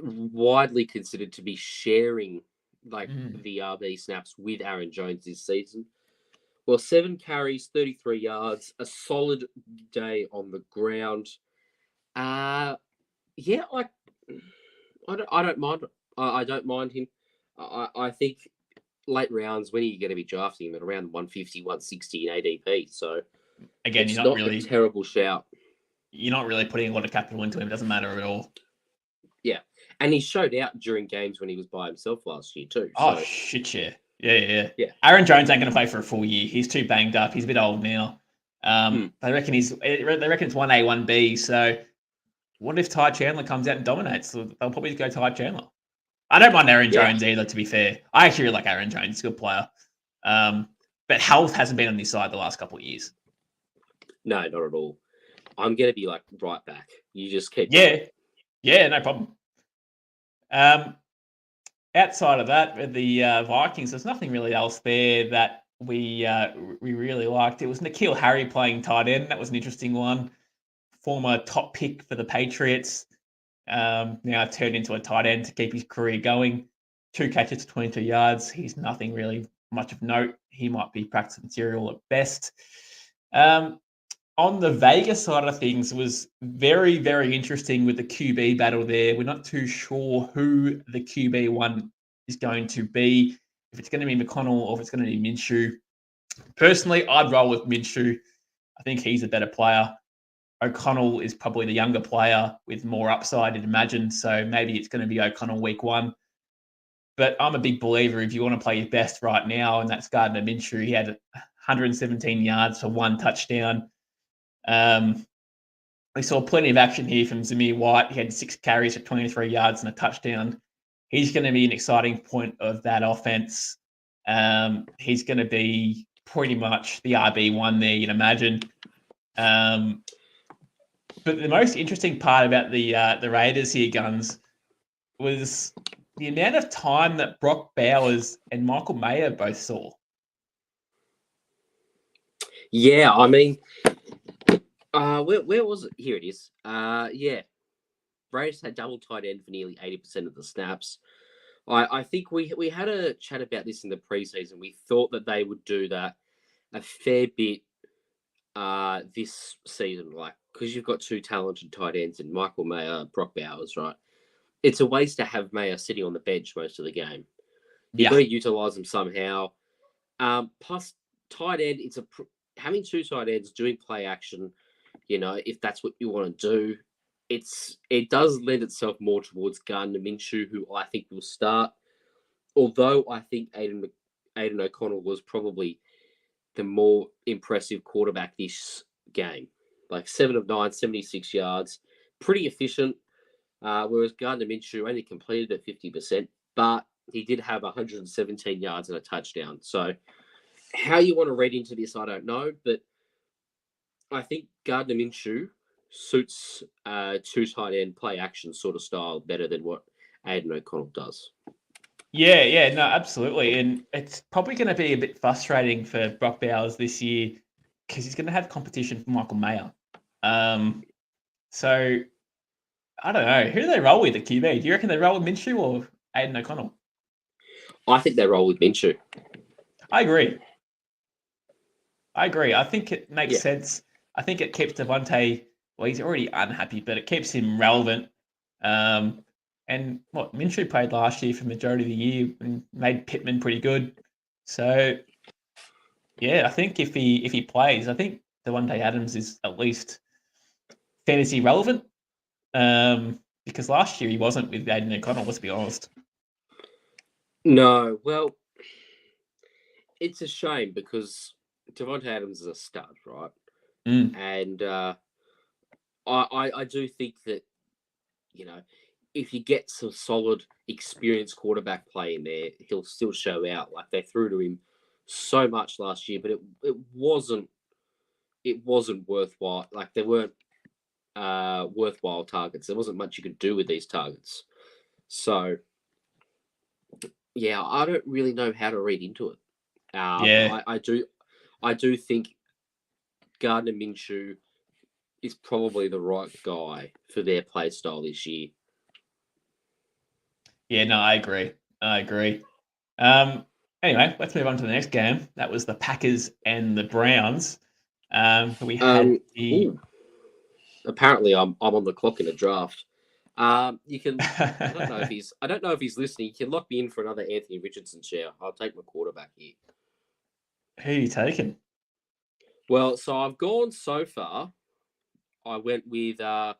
widely considered to be sharing the RB snaps with Aaron Jones this season. Well, 7 carries, 33 yards, a solid day on the ground. I don't mind. I don't mind him. I think late rounds, when are you going to be drafting him at around 150, 160 in ADP? So again, it's not really a terrible shout. You're not really putting a lot of capital into him. It doesn't matter at all. Yeah. And he showed out during games when he was by himself last year too. Oh, shit, yeah. Yeah. Aaron Jones ain't going to play for a full year. He's too banged up. He's a bit old now. They reckon it's 1A, 1B. So what if Ty Chandler comes out and dominates? They'll probably go Ty Chandler. I don't mind Aaron Jones either, to be fair. I actually really like Aaron Jones. He's a good player. But health hasn't been on his side the last couple of years. No, not at all. I'm going to be like right back. You just keep going. Yeah, no problem. Outside of that, with the Vikings, there's nothing really else there that we really liked. It was N'Keal Harry playing tight end. That was an interesting one. Former top pick for the Patriots. Now turned into a tight end to keep his career going. 2 catches, 22 yards. He's nothing really much of note. He might be practice material at best. On the Vegas side of things, it was very, very interesting with the QB battle there. We're not too sure who the QB one is going to be, if it's going to be McConnell or if it's going to be Minshew. Personally, I'd roll with Minshew. I think he's a better player. O'Connell is probably the younger player with more upside, I'd imagine. So maybe it's going to be O'Connell week 1. But I'm a big believer if you want to play your best right now, and that's Gardner Minshew. He had 117 yards for 1 touchdown. We saw plenty of action here from Zamir White. He had 6 carries for 23 yards and a touchdown. He's going to be an exciting point of that offense. He's going to be pretty much the RB1 there, you'd imagine. But the most interesting part about the Raiders here, Guns, was the amount of time that Brock Bowers and Michael Mayer both saw. Yeah, I mean, where was it? Here it is. Yeah. Raiders had double tight end for nearly 80% of the snaps. I think we had a chat about this in the preseason. We thought that they would do that a fair bit this season, like, because you've got 2 talented tight ends in Michael Mayer, Brock Bowers, right? It's a waste to have Mayer sitting on the bench most of the game. You've got to utilize them somehow. Plus, tight end, having 2 tight ends doing play action, if that's what you want to do, it does lend itself more towards Gardner Minshew, who I think will start. Although I think Aiden O'Connell was probably the more impressive quarterback this game. Like 7 of 9, 76 yards, pretty efficient. Whereas Gardner Minshew only completed at 50%, but he did have 117 yards and a touchdown. So how you want to read into this, I don't know, but I think Gardner Minshew suits 2 tight end play action sort of style better than what Aiden O'Connell does. Yeah, no, absolutely. And it's probably going to be a bit frustrating for Brock Bowers this year because he's going to have competition for Michael Mayer. So I don't know. Who do they roll with at QB? Do you reckon they roll with Minshew or Aiden O'Connell? I think they roll with Minshew. I agree. I think it makes sense. I think it keeps Devontae, well, he's already unhappy, but it keeps him relevant. And Minshew played last year for the majority of the year and made Pittman pretty good. So, yeah, I think if he plays, I think Devontae Adams is at least fantasy relevant. Because last year he wasn't with Aiden O'Connell, let's be honest. No, well, it's a shame because Devontae Adams is a stud, right? And I do think that, if you get some solid, experienced quarterback play in there, he'll still show out. Like, they threw to him so much last year, but it wasn't worthwhile. Like, they weren't worthwhile targets. There wasn't much you could do with these targets. So, yeah, I don't really know how to read into it. I do think Gardner Minshew is probably the right guy for their play style this year. Yeah, no, I agree. Anyway, let's move on to the next game. That was the Packers and the Browns. We had Apparently, I'm on the clock in a draft. You can. I don't know if he's listening. You can lock me in for another Anthony Richardson share. I'll take my quarterback here. Who are you taking? Well, so I've gone so far. I went with. I've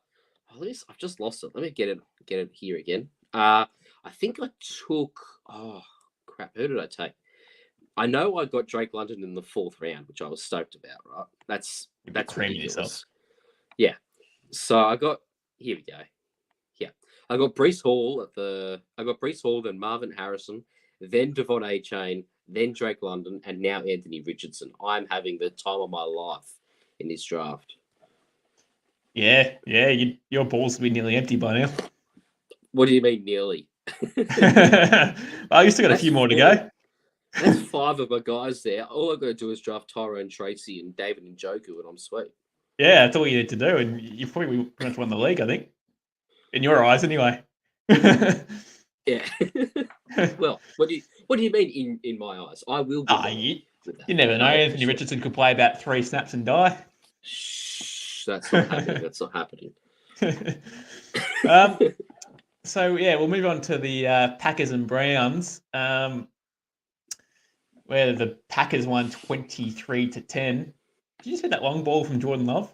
just lost it. Let me get it here again. I think I took. Oh crap! Who did I take? I know I got Drake London in the 4th round, which I was stoked about. Right? That's ridiculous. yourself. Yeah. So I got. Here we go. Yeah. I got Breece Hall then Marvin Harrison, then Devon A-Chain, then Drake London, and now Anthony Richardson. I'm having the time of my life in this draft. Yeah, your balls will be nearly empty by now. What do you mean nearly? Well, you still got a few more to go. That's 5 of my guys there. All I've got to do is draft Tyrone Tracy and David Njoku, and I'm sweet. Yeah, that's all you need to do, and you probably pretty much won the league, I think. In your eyes, anyway. Yeah. Well, what do you mean in my eyes? I will be. You never know. Anthony Richardson could play about 3 snaps and die. Shh, that's not happening. That's not happening. So, yeah, we'll move on to the Packers and Browns, where the Packers won 23-10. Did you see that long ball from Jordan Love?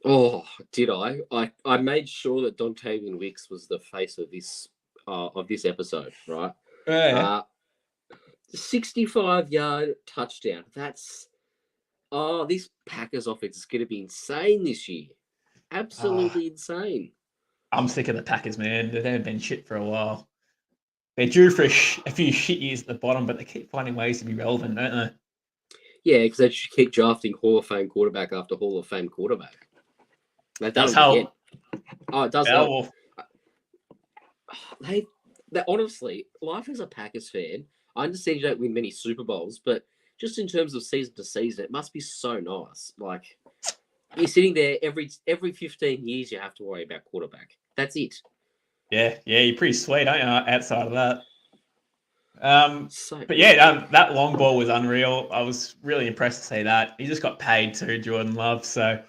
Oh, did I? I made sure that Dontavian Wicks was the face of this episode, right? Yeah. 65-yard touchdown. That's this Packers offense is going to be insane this year. Absolutely insane. I'm sick of the Packers, man. They haven't been shit for a while. They're due for a few shit years at the bottom, but they keep finding ways to be relevant, don't they? Yeah, because they should keep drafting Hall of Fame quarterback after Hall of Fame quarterback. That's how. Oh, it does help. Honestly, life as a Packers fan, I understand you don't win many Super Bowls, but just in terms of season to season, it must be so nice. Like, you're sitting there every 15 years, you have to worry about quarterback. That's it. Yeah, you're pretty sweet, aren't you, outside of that? That long ball was unreal. I was really impressed to see that. He just got paid too, Jordan Love. So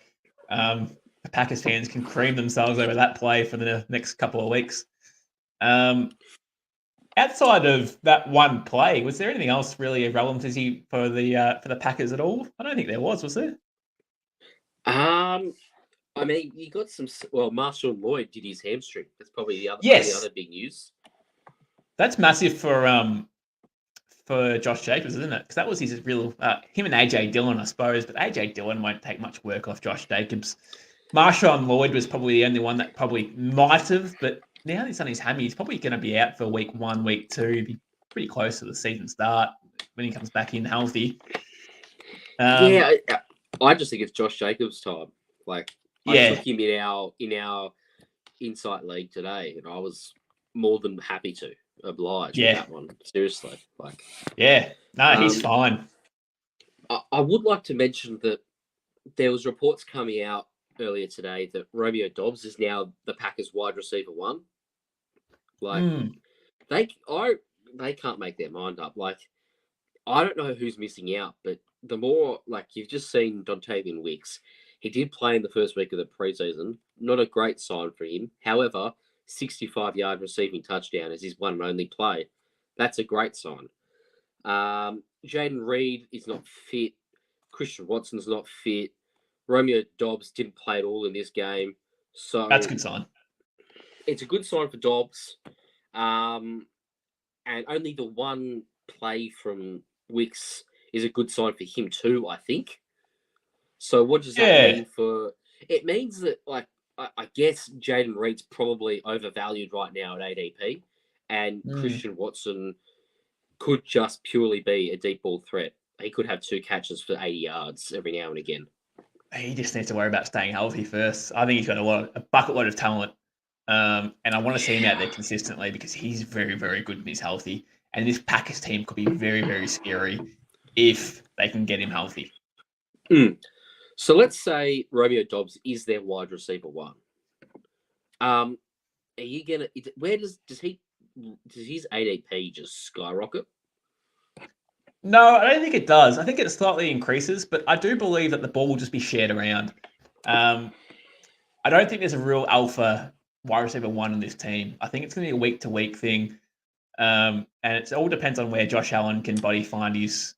the Packers fans can cream themselves over that play for the next couple of weeks. Outside of that one play, was there anything else really of relevance for the Packers at all? I don't think there was there? I mean, you got some. Well, Marshall Lloyd did his hamstring. That's probably the other big news. That's massive for Josh Jacobs, isn't it? Because that was his real him and AJ Dillon, I suppose. But AJ Dillon won't take much work off Josh Jacobs. Marshawn Lloyd was probably the only one that probably might have, but now he's on his hammy, he's probably going to be out for week 1, week 2. He'd be pretty close to the season start when he comes back in healthy. I just think it's Josh Jacobs' time. Like, I took him in our Insight League today, and I was more than happy to oblige with that one. Seriously, he's fine. I would like to mention that there was reports coming out earlier today that Romeo Doubs is now the Packers wide receiver 1. Like, they can't make their mind up. Like, I don't know who's missing out, but the more, like, you've just seen Dontavian Wicks. He did play in the first week of the preseason. Not a great sign for him. However, 65-yard receiving touchdown is his one and only play. That's a great sign. Jaden Reed is not fit. Christian Watson's not fit. Romeo Doubs didn't play at all in this game. So that's a good sign. It's a good sign for Dobbs. And only the one play from Wicks is a good sign for him too, I think. So what does that mean for... It means that, like, I guess Jaden Reed's probably overvalued right now at ADP, and Christian Watson could just purely be a deep ball threat. He could have 2 catches for 80 yards every now and again. He just needs to worry about staying healthy first. I think he's got a bucket load of talent, and I want to see him out there consistently because he's very, very good when he's healthy. And this Packers team could be very, very scary if they can get him healthy. So let's say Romeo Doubs is their wide receiver 1. Are you gonna? Where does his ADP just skyrocket? No, I don't think it does. I think it slightly increases, but I do believe that the ball will just be shared around. I don't think there's a real alpha wide receiver 1 in this team. I think it's going to be a week-to-week thing, and it all depends on where Josh Allen can body find his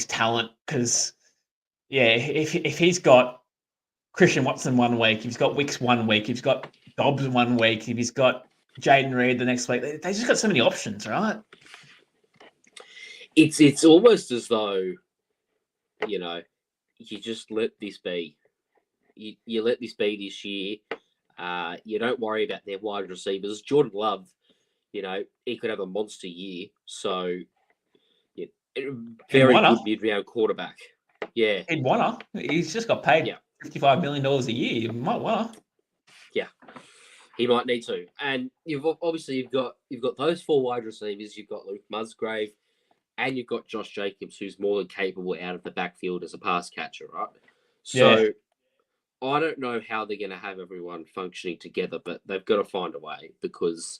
talent. Because if he's got Christian Watson 1 week, if he's got Wicks 1 week, if he's got Dobbs 1 week, if he's got Jaden Reed the next week, they just got so many options, right? It's almost as though, you just let this be. You let this be this year. You don't worry about their wide receivers. Jordan Love, he could have a monster year. So, yeah, very good mid-round quarterback. Yeah. He'd wanna. He's just got paid $55 million a year. He might wanna. Yeah. He might need to. And you've got those 4 wide receivers. You've got Luke Musgrave, and you've got Josh Jacobs, who's more than capable out of the backfield as a pass catcher, right? So I don't know how they're going to have everyone functioning together, but they've got to find a way because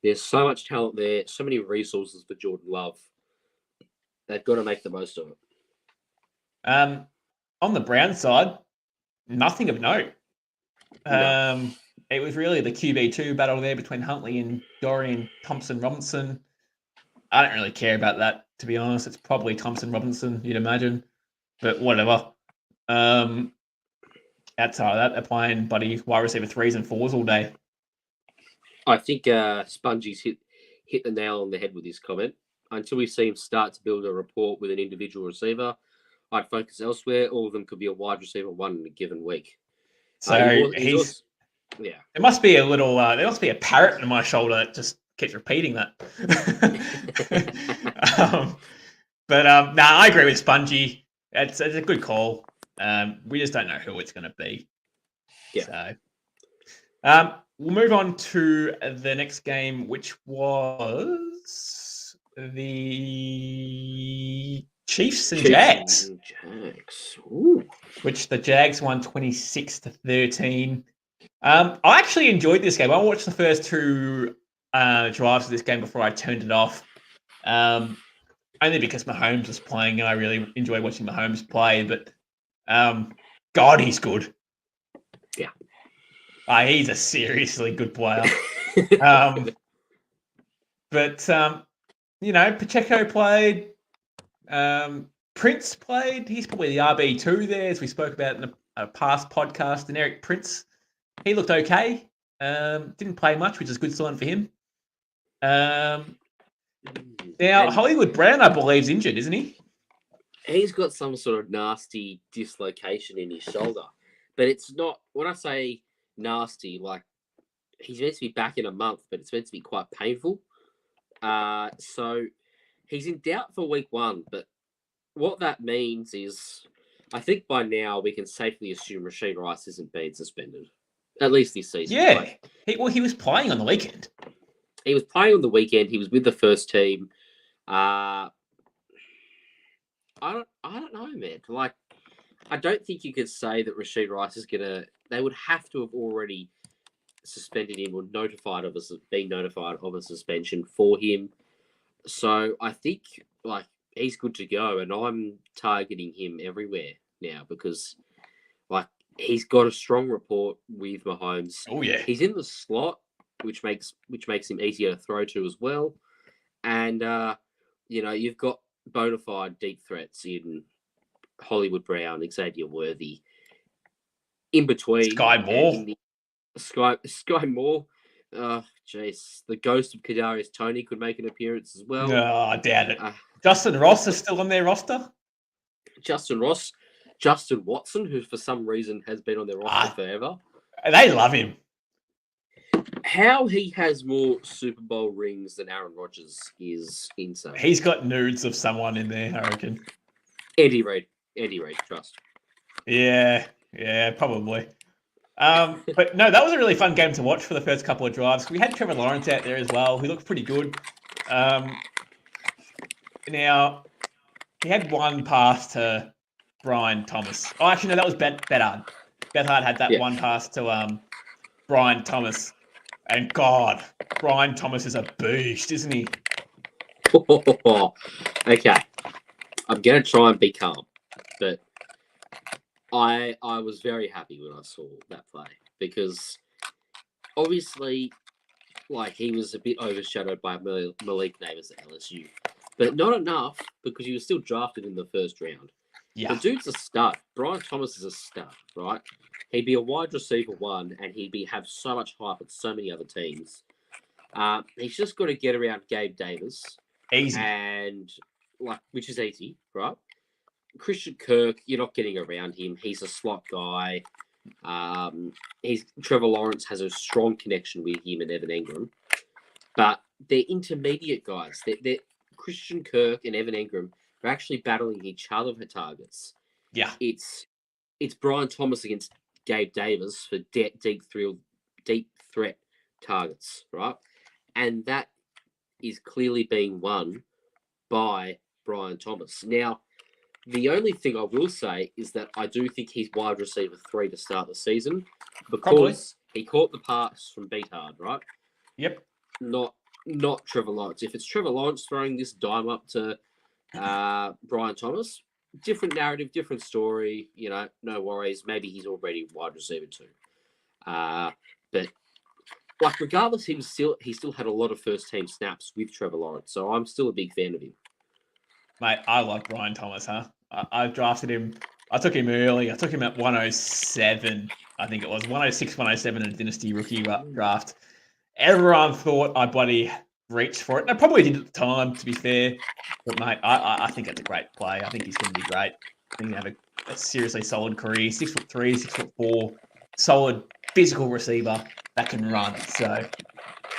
there's so much talent there, so many resources for Jordan Love. They've got to make the most of it. On the Brown side, nothing of note. No. It was really the QB2 battle there between Huntley and Dorian Thompson-Robinson. I don't really care about that, to be honest. It's probably Thompson-Robinson, you'd imagine. But whatever. Outside of that, they're playing wide receiver 3s and 4s all day. I think Spongy's hit the nail on the head with this comment. Until we see him start to build a rapport with an individual receiver, I'd focus elsewhere. All of them could be a wide receiver 1 in a given week. So there must be a parrot on my shoulder that just keeps repeating that. I agree with Spongy. It's a good call. We just don't know who it's going to be. Yeah. So, we'll move on to the next game, which was the Chiefs and Jags. Ooh. Which the Jags won 26-13. I actually enjoyed this game. I watched the first 2 drives of this game before I turned it off. Only because Mahomes was playing, and I really enjoy watching Mahomes play. But God, he's good. Yeah, he's a seriously good player. Pacheco played. Prince played. He's probably the RB2 there, as we spoke about in a past podcast. And Eric Prince, he looked okay. Didn't play much, which is a good sign for him. Now, Hollywood Brown, I believe, is injured, isn't he? He's got some sort of nasty dislocation in his shoulder. But it's not, when I say nasty, like, he's meant to be back in a month, but it's meant to be quite painful. So he's in doubt for week 1, but what that means is, I think by now we can safely assume Rashid Rice isn't being suspended, at least this season. Yeah, he was playing on the weekend. He was playing on the weekend. He was with the first team. I don't know, man. Like, I don't think you could say that Rashid Rice is gonna. They would have to have already suspended him or been notified of a suspension for him. So I think he's good to go, and I'm targeting him everywhere now because he's got a strong rapport with Mahomes. Oh yeah, he's in the slot, which makes him easier to throw to as well. And you've got bona fide deep threats in Hollywood Brown, Xavier Worthy. In between, Sky Moore. Sky Moore. Jeez, the ghost of Kadarius Toney could make an appearance as well. No, I doubt it. Justin Ross is still on their roster. Justin Ross, Justin Watson, who for some reason has been on their roster forever. They love him. How he has more Super Bowl rings than Aaron Rodgers is insane. He's got nudes of someone in there, I reckon. Eddie Reid, trust. Yeah, probably. But no, that was a really fun game to watch for the first couple of drives. We had Trevor Lawrence out there as well. He looked pretty good. Now, he had one pass to Brian Thomas. Oh, actually, no, that was Bedard. Bedard had that one pass to Brian Thomas. And God, Brian Thomas is a beast, isn't he? Okay. I'm going to try and be calm. But I was very happy when I saw that play because obviously, he was a bit overshadowed by Malik Neighbors at LSU, but not enough because he was still drafted in the first round. Yeah, the dude's a stud. Brian Thomas is a stud, right? He'd be a wide receiver 1, and he'd have so much hype at so many other teams. He's just got to get around Gabe Davis, easy, and which is easy, right? Christian Kirk, you're not getting around him. He's a slot guy. Trevor Lawrence has a strong connection with him and Evan Engram, but they're intermediate guys. They're Christian Kirk and Evan Engram are actually battling each other for targets. Yeah. It's Brian Thomas against Gabe Davis for deep threat targets, right? And that is clearly being won by Brian Thomas. Now, the only thing I will say is that I do think he's wide receiver 3 to start the season because he caught the pass from Beathard, right? Yep. Not Trevor Lawrence. If it's Trevor Lawrence throwing this dime up to Brian Thomas, different narrative, different story. No worries. Maybe he's already wide receiver 2. But regardless, he still had a lot of first team snaps with Trevor Lawrence, so I'm still a big fan of him. Mate, I like Brian Thomas, huh? I drafted him. I took him early. I took him at 107. I think it was 106, 107 in a dynasty rookie draft. Everyone thought I bloody reached for it. And I probably did at the time, to be fair. But, mate, I think it's a great play. I think he's going to be great. I think he's going to have a seriously solid career. 6'3", 6'4", solid physical receiver that can run. So,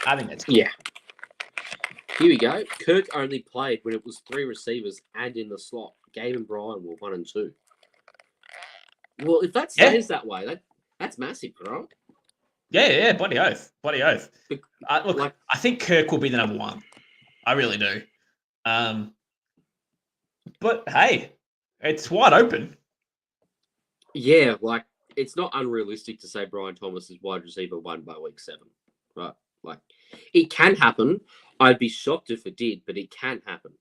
I think that's good. Yeah. Here we go. Kirk only played when it was 3 receivers and in the slot. Gabe and Brian were 1 and 2. Well, if that stays that way, that's massive, right? Yeah, bloody oath. Look, I think Kirk will be the number 1. I really do. But hey, it's wide open. Yeah, it's not unrealistic to say Brian Thomas is wide receiver 1 by week 7, right? It can happen. I'd be shocked if it did, but it can happen.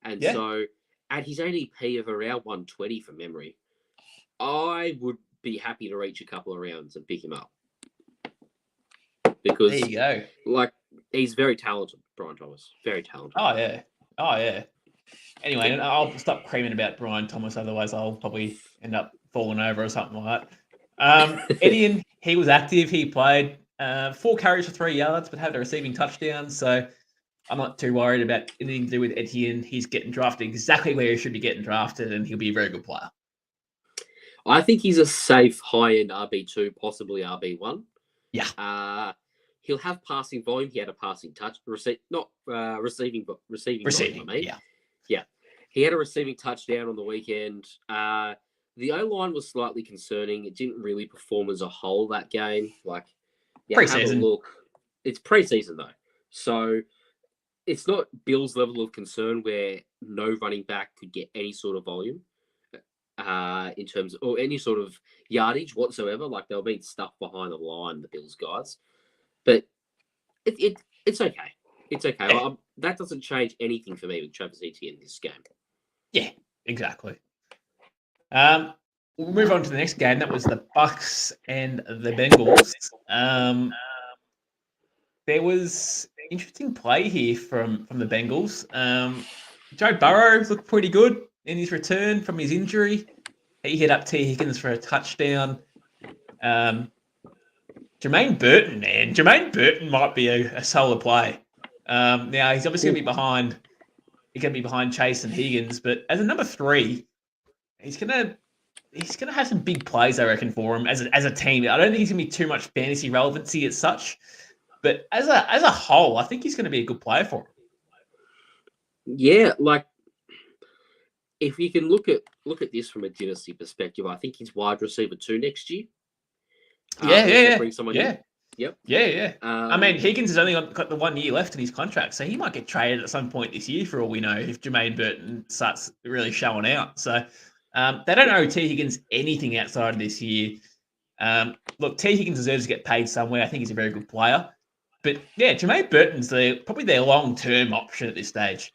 And so, at his ADP of around 120 from memory, I would be happy to reach a couple of rounds and pick him up. Because there you go. He's very talented, Brian Thomas. Very talented. Oh yeah. Anyway, I'll stop creaming about Brian Thomas, otherwise I'll probably end up falling over or something like that. Etienne, he was active. He played 4 carries for 3 yards, but had a receiving touchdown. So I'm not too worried about anything to do with Etienne. He's getting drafted exactly where he should be getting drafted, and he'll be a very good player. I think he's a safe high-end RB2, possibly RB1. Yeah. He'll have passing volume. He had a passing touch, receiving volume, I mean. Yeah. He had a receiving touchdown on the weekend. The O-line was slightly concerning. It didn't really perform as a whole that game. Preseason. Have a look. It's preseason though, so it's not Bill's level of concern where no running back could get any sort of volume in terms of, or any sort of yardage whatsoever. They were being stuffed behind the line, the Bills guys. But it's okay. It's okay. Yeah. That doesn't change anything for me with Travis Etienne in this game. Yeah, exactly. We'll move on to the next game. That was the Bucks and the Bengals. There was interesting play here from the Bengals. Joe Burrow looked pretty good in his return from his injury. He hit up T. Higgins for a touchdown. Jermaine Burton might be a solid play. Now he's obviously going to be behind. He's going to be behind Chase and Higgins, but as a number 3, he's gonna have some big plays, I reckon, for him as a team. I don't think he's gonna be too much fantasy relevancy as such, but as a whole, I think he's going to be a good player for him. Yeah, if you can look at this from a dynasty perspective, I think he's wide receiver 2 next year. Bring someone in. Yep. Yeah. I mean, Higgins has only got the 1 year left in his contract, so he might get traded at some point this year for all we know if Jermaine Burton starts really showing out. So they don't owe T. Higgins anything outside of this year. Look, T. Higgins deserves to get paid somewhere. I think he's a very good player. But, yeah, Jermaine Burton's probably their long-term option at this stage.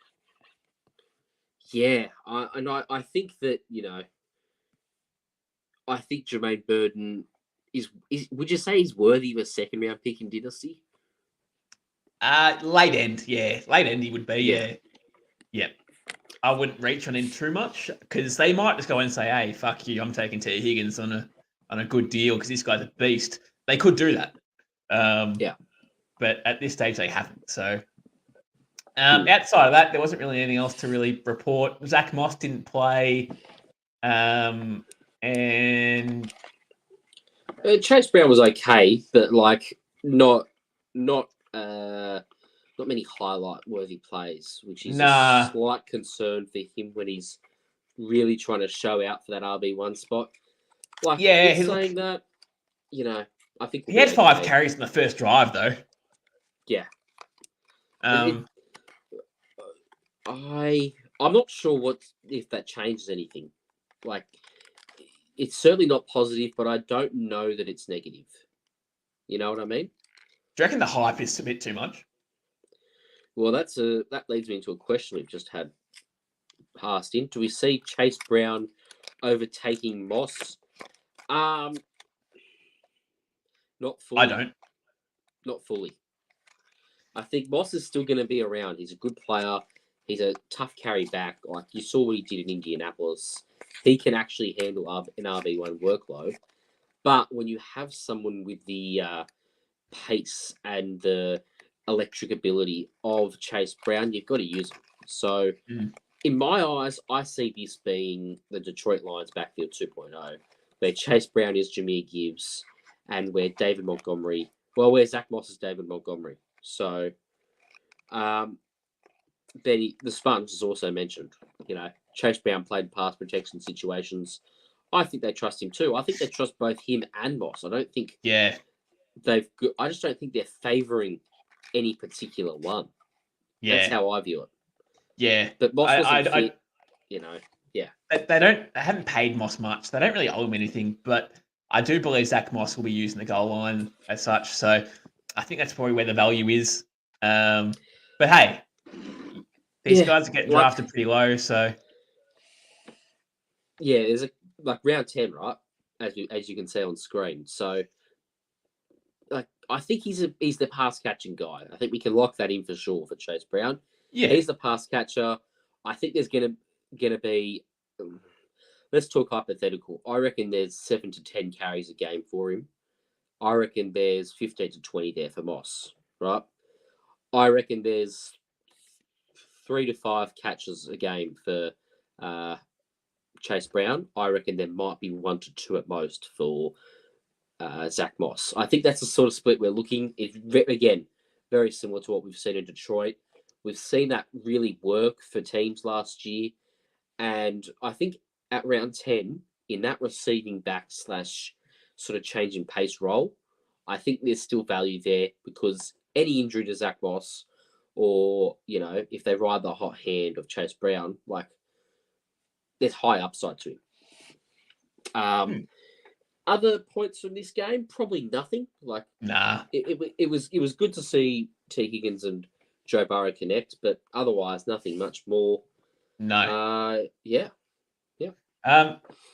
Yeah, I think that, I think Jermaine Burton is would you say he's worthy of a second round pick in Dynasty? Late end, yeah. Late end he would be, yeah. I wouldn't reach on him too much because they might just go and say, hey, fuck you, I'm taking T. Higgins on a good deal because this guy's a beast. They could do that. But at this stage they haven't. So outside of that, there wasn't really anything else to really report. Zach Moss didn't play. And Chase Brown was okay, but like not many highlight-worthy plays, which is a slight concern for him when he's really trying to show out for that RB1 spot. Like, saying that, I think he had 5 carries in the first drive, though. Yeah. Um, I'm not sure if that changes anything. Like, it's certainly not positive, but I don't know that it's negative. You know what I mean? Do you reckon the hype is a bit too much? Well, that leads me into a question we've just had passed in. Do we see Chase Brown overtaking Moss? Not fully. I don't. Not fully. I think Moss is still going to be around. He's a good player. He's a tough carry back. Like, you saw what he did in Indianapolis. He can actually handle an RB1 workload. But when you have someone with the pace and the electric ability of Chase Brown, you've got to use him. So, in my eyes, I see this being the Detroit Lions backfield 2.0, where Chase Brown is Jahmyr Gibbs and where where Zach Moss is David Montgomery. So, Benny, the Spartans is also mentioned. Chase Brown played pass protection situations. I think they trust him too. I think they trust both him and Moss. I don't think I just don't think they're favouring any particular one. Yeah. That's how I view it. Yeah. But Moss wasn't fit, yeah. They haven't paid Moss much. They don't really owe him anything, but I do believe Zach Moss will be using the goal line as such. So I think that's probably where the value is. But hey, these guys are getting drafted pretty low, so there's round 10, right? As you can see on screen. So I think he's the pass catching guy. I think we can lock that in for sure for Chase Brown. Yeah, he's the pass catcher. I think there's gonna be. Let's talk hypothetical. I reckon there's 7 to 10 carries a game for him. I reckon there's 15 to 20 there for Moss, right? I reckon there's 3 to 5 catches a game for Chase Brown. I reckon there might be 1 to 2 at most for Zach Moss. I think that's the sort of split we're looking. It's, again, very similar to what we've seen in Detroit. We've seen that really work for teams last year. And I think at round 10, in that receiving back / sort of changing pace role, I think there's still value there because any injury to Zach Moss or, if they ride the hot hand of Chase Brown, there's high upside to him. Other points from this game, probably nothing. It was good to see T. Higgins and Joe Burrow connect, but otherwise nothing much more. No. Yeah.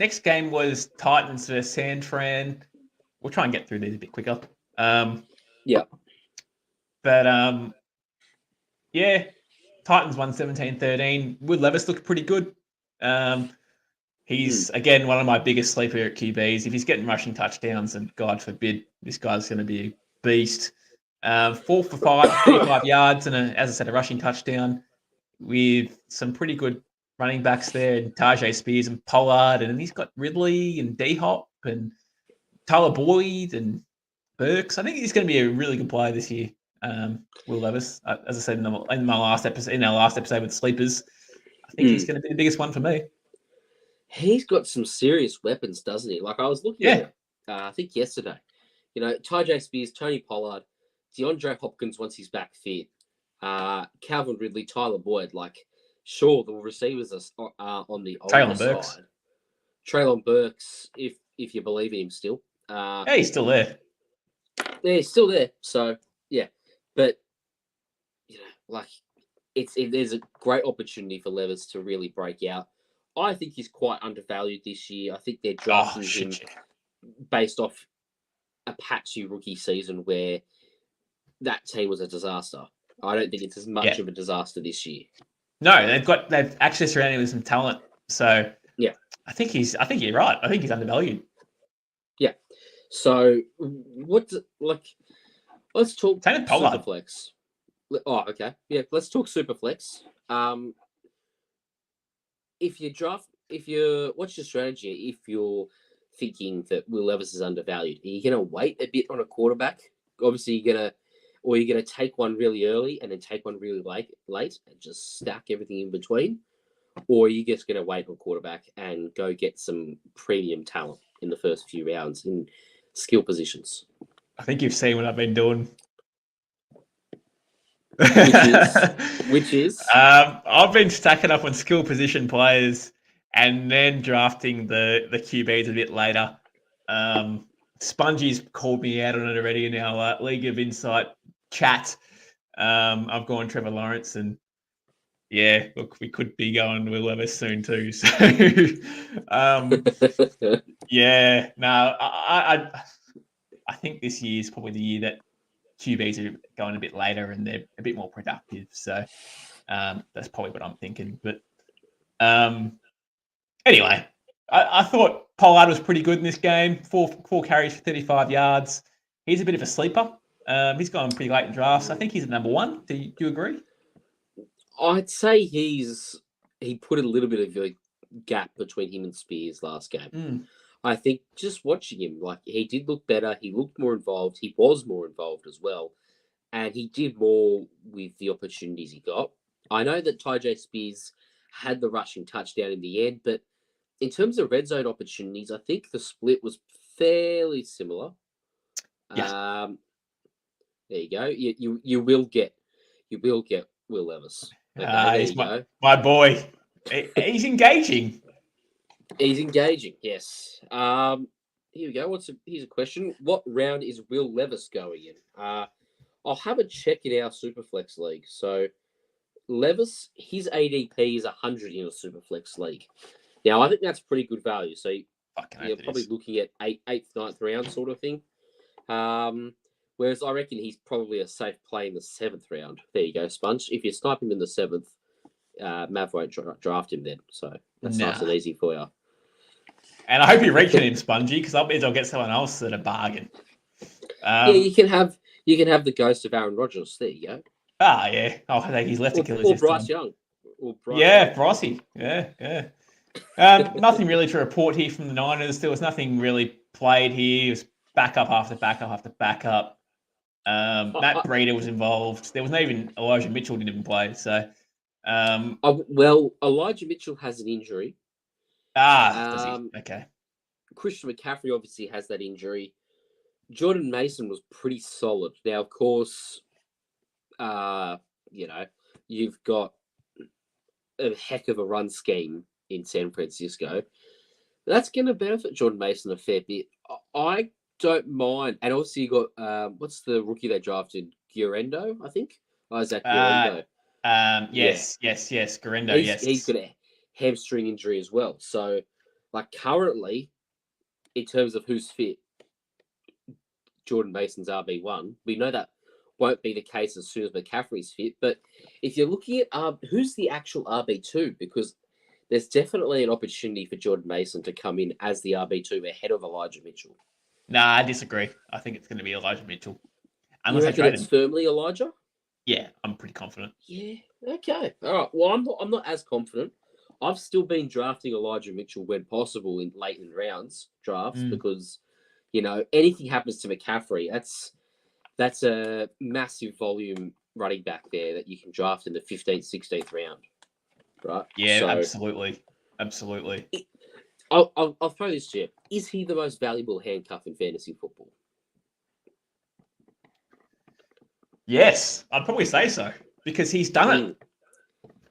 Next game was Titans versus San Fran. We'll try and get through these a bit quicker. But Titans won 17-13. Will Levis looked pretty good. He's, again, one of my biggest sleeper at QBs. If he's getting rushing touchdowns, and God forbid, this guy's going to be a beast. 4 for 5, 35 yards, and as I said, a rushing touchdown with some pretty good running backs there, and Tajay Spears and Pollard, and he's got Ridley and D-Hop and Tyler Boyd and Burks. I think he's going to be a really good player this year. Will Levis, as I said in our last episode with Sleepers, I think he's going to be the biggest one for me. He's got some serious weapons, doesn't he? I was looking at, I think yesterday, Tajay Spears, Tony Pollard, DeAndre Hopkins once he's back fit, Calvin Ridley, Tyler Boyd. Sure, the receivers are on the older side. Treylon Burks, if you believe in him still. He's still there. Yeah, he's still there. So, yeah. But, there's a great opportunity for Levis to really break out. I think he's quite undervalued this year. I think they're drafting him based off a patchy rookie season where that team was a disaster. I don't think it's as much of a disaster this year. No, they've actually surrounded him with some talent. So I think you're right. I think he's undervalued. Yeah. So let's talk Superflex. Oh, okay. Yeah, let's talk Superflex. What's your strategy if you're thinking that Will Levis is undervalued. Are you going to wait a bit on a quarterback? Obviously, you're going to take one really early and then take one really late and just stack everything in between? Or are you just going to wait on quarterback and go get some premium talent in the first few rounds in skill positions? I think you've seen what I've been doing. Which is? I've been stacking up on skill position players and then drafting the QBs a bit later. Spongy's called me out on it already in our League of Insight chat. I've gone Trevor Lawrence, and yeah, look, we could be going Will Levis soon too. So, yeah, no, I think this year is probably the year that QBs are going a bit later and they're a bit more productive. So that's probably what I'm thinking. But anyway, I thought Pollard was pretty good in this game. Four carries for 35 yards. He's a bit of a sleeper. He's gone pretty late in drafts. I think he's at number one. Do you agree? I'd say he put a little bit of a gap between him and Spears last game. I think just watching him, like, he did look better. He looked more involved. He was more involved as well. And he did more with the opportunities he got. I know that Tyjae Spears had the rushing touchdown in the end, but in terms of red zone opportunities, I think the split was fairly similar. Yes. There you go. You will get Will Levis. Okay, He's my boy. He's engaging. He's engaging, yes. Here we go. Here's a question. What round is Will Levis going in? I'll have a check in our Superflex League. So Levis, his ADP is 100 in a Superflex League. Now, I think that's pretty good value. So you're probably looking at 8th, 9th round sort of thing. Whereas I reckon he's probably a safe play in the 7th round. There you go, Sponge. If you snipe him in the 7th, Mav won't draft him then. So that's nice and easy for you. And I hope you reckon him, Spongy, because otherwise I'll get someone else at a bargain. Yeah, you can have the ghost of Aaron Rodgers. There you go. Yeah. I think he's left Achilles or this Bryce time. Young. Brycey. Yeah. Nothing really to report here from the Niners. There was nothing really played here. It was backup after backup after backup. Matt Breida was involved. There was not even Elijah Mitchell didn't even play. So, well, Elijah Mitchell has an injury. Does he? Okay. Christian McCaffrey obviously has that injury. Jordan Mason was pretty solid. Now, of course, you've got a heck of a run scheme in San Francisco. That's going to benefit Jordan Mason a fair bit. I don't mind. And also you got, what's the rookie they drafted? Guerendo, I think? Isaac Guerendo. Yes. Guerendo, yes. He's got a hamstring injury as well. So, like, currently, in terms of who's fit, Jordan Mason's RB1. We know that won't be the case as soon as McCaffrey's fit. But if you're looking at who's the actual RB2, because there's definitely an opportunity for Jordan Mason to come in as the RB2 ahead of Elijah Mitchell. Nah, I disagree. I think it's going to be Elijah Mitchell. Unless you reckon it's firmly Elijah? Yeah, I'm pretty confident. Yeah, okay. All right. Well, I'm not as confident. I've still been drafting Elijah Mitchell when possible in late in rounds drafts because, anything happens to McCaffrey, that's a massive volume running back there that you can draft in the 15th, 16th round, right? Yeah, absolutely. I'll throw this to you. Is he the most valuable handcuff in fantasy football? Yes, I'd probably say so because he's done it.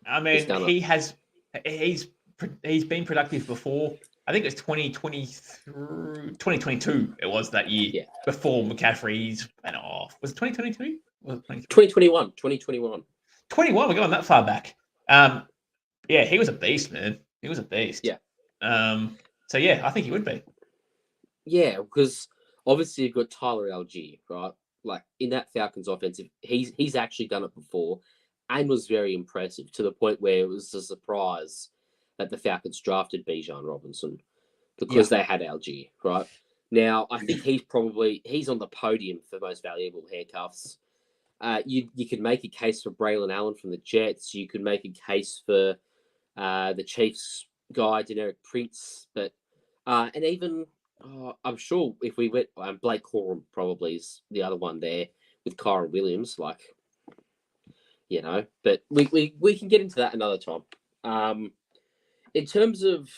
I mean, he's been productive before. I think it was 2022. It was that year before McCaffrey's went off. Was it 2022? Was it 2021? 21. We're going that far back. Yeah, he was a beast, man. He was a beast. Yeah. So yeah, I think he would be. Yeah, because obviously you've got Tyler Algier, right? Like in that Falcons offensive, he's actually done it before and was very impressive to the point where it was a surprise that the Falcons drafted Bijan Robinson because they had Algier, right? Now, I think he's on the podium for most valuable handcuffs. You could make a case for Braylon Allen from the Jets. You could make a case for the Chiefs guy, Deneric Prince, but and even I'm sure if we went, Blake Corum probably is the other one there with Kyron Williams, like, but we can get into that another time. In terms of,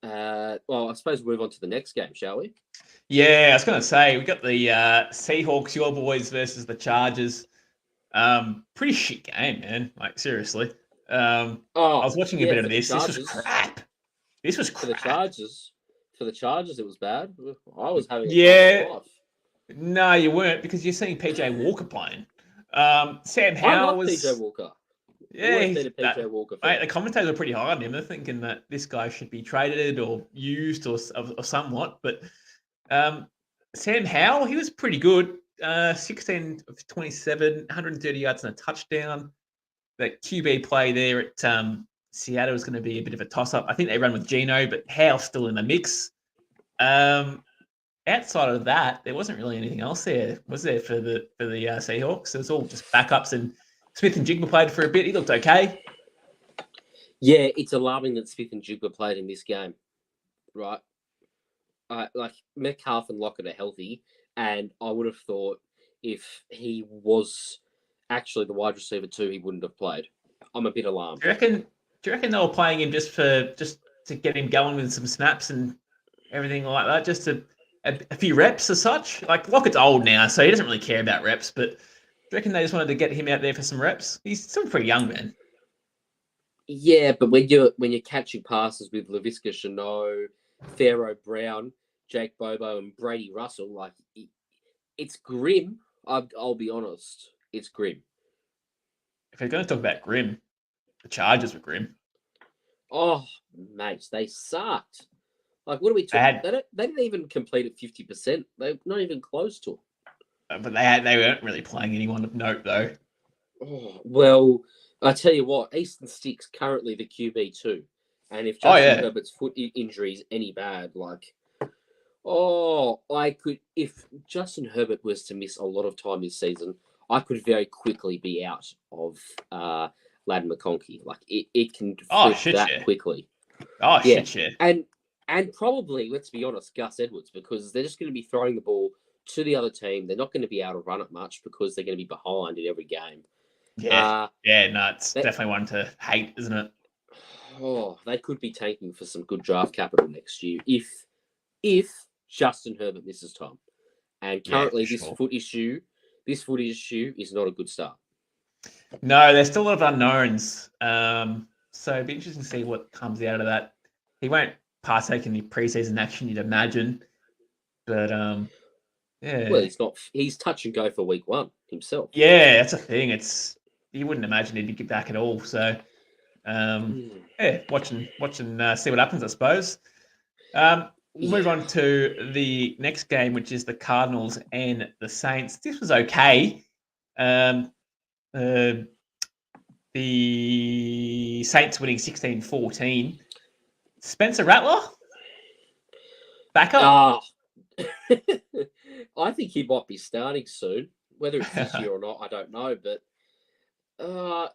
I suppose we'll move on to the next game, shall we? Yeah, I was going to say, we got the Seahawks, your boys versus the Chargers. Pretty shit game, man. Like, seriously. I was watching a bit of this. This was crap. For the Chargers, it was bad. I was having a life. No, you weren't, because you're seeing PJ Walker playing. Sam Howell was PJ Walker. Yeah, PJ Walker. Mate, the commentators were pretty hard on him. They're thinking that this guy should be traded or used or somewhat. But Sam Howell, he was pretty good. 16 of 27, 130 yards and a touchdown. The QB play there at Seattle is going to be a bit of a toss-up. I think they run with Geno, but Howell's still in the mix. Outside of that, there wasn't really anything else there, was there, for the Seahawks? It was all just backups, and Smith and Jigma played for a bit. He looked okay. Yeah, it's alarming that Smith and Jigma played in this game, right? Like, Metcalf and Lockett are healthy, and I would have thought if he was actually the wide receiver too, he wouldn't have played. I'm a bit alarmed. Do you reckon they were playing him just to get him going with some snaps and everything like that, just a few reps as such? Like, Lockett's old now, so he doesn't really care about reps, but do you reckon they just wanted to get him out there for some reps? He's still pretty young, man. Yeah, but when you're catching passes with Laviska Shenault, Pharaoh Brown, Jake Bobo, and Brady Russell, like, it's grim. I'll be honest, it's grim. If we're going to talk about grim, the Chargers were grim. Oh, mate, they sucked. Like, what are we talking? They didn't even complete at 50%. They're not even close to it. But they weren't really playing anyone of note, though. Oh, well, I tell you what, Easton Stick's currently the QB too, and if Justin Herbert's foot injury is any bad, like, if Justin Herbert was to miss a lot of time this season, I could very quickly be out of Lad McConkey. Like, it can flip that quickly. Oh, yeah. Shit, yeah. And probably, let's be honest, Gus Edwards, because they're just going to be throwing the ball to the other team. They're not going to be able to run it much because they're going to be behind in every game. Yeah, it's definitely one to hate, isn't it? Oh, they could be tanking for some good draft capital next year if Justin Herbert misses time. And currently, this foot issue is not a good start. No, there's still a lot of unknowns. So it'd be interesting to see what comes out of that. He won't partake in the preseason action, you'd imagine. But yeah. Well, he's touch and go for week one himself. Yeah, that's a thing. You wouldn't imagine he'd be back at all. So watching see what happens, I suppose. We'll move on to the next game, which is the Cardinals and the Saints. This was okay. The Saints winning 16-14. Spencer Rattler? Back up? I think he might be starting soon. Whether it's this year or not, I don't know. But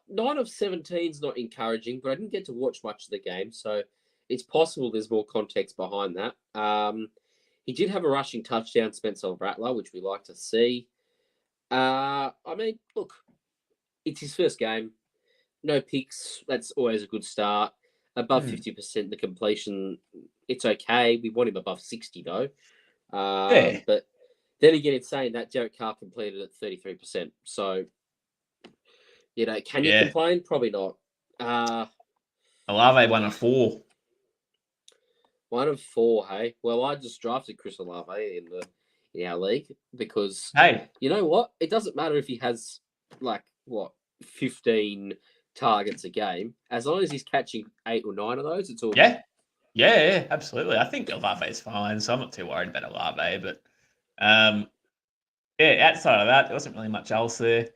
9 of 17 is not encouraging, but I didn't get to watch much of the game, so it's possible there's more context behind that. He did have a rushing touchdown, Spencer Rattler, which we like to see. I mean, look, it's his first game. No picks. That's always a good start. Above 50% the completion, it's okay. We want him above 60, though. But then again, it's saying that Derek Carr completed at 33%. So, can you complain? Probably not. Olave 1 of 4. 1 of 4, hey? Well, I just drafted Chris Olave in our league because, you know what? It doesn't matter if he has, 15 targets a game. As long as he's catching 8 or 9 of those, it's all good. Yeah, absolutely. I think Olave is fine, so I'm not too worried about Olave. But, outside of that, there wasn't really much else there.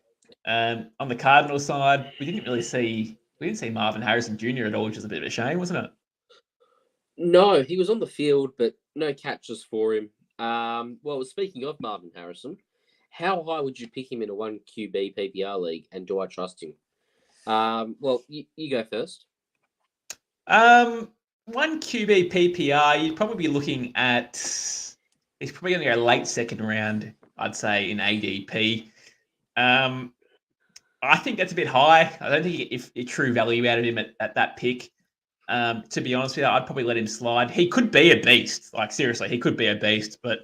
On the Cardinals side, we didn't see Marvin Harrison Jr. at all, which is a bit of a shame, wasn't it? No, he was on the field, but no catches for him. Well, speaking of Marvin Harrison, how high would you pick him in a 1 QB PPR league, and do I trust him? Well, you go first. one QB PPR, you'd probably be looking at. He's probably going to go late second round, I'd say, in ADP. I think that's a bit high. I don't think if true value out of him at that pick. To be honest with you, I'd probably let him slide. He could be a beast. Like, seriously, he could be a beast. But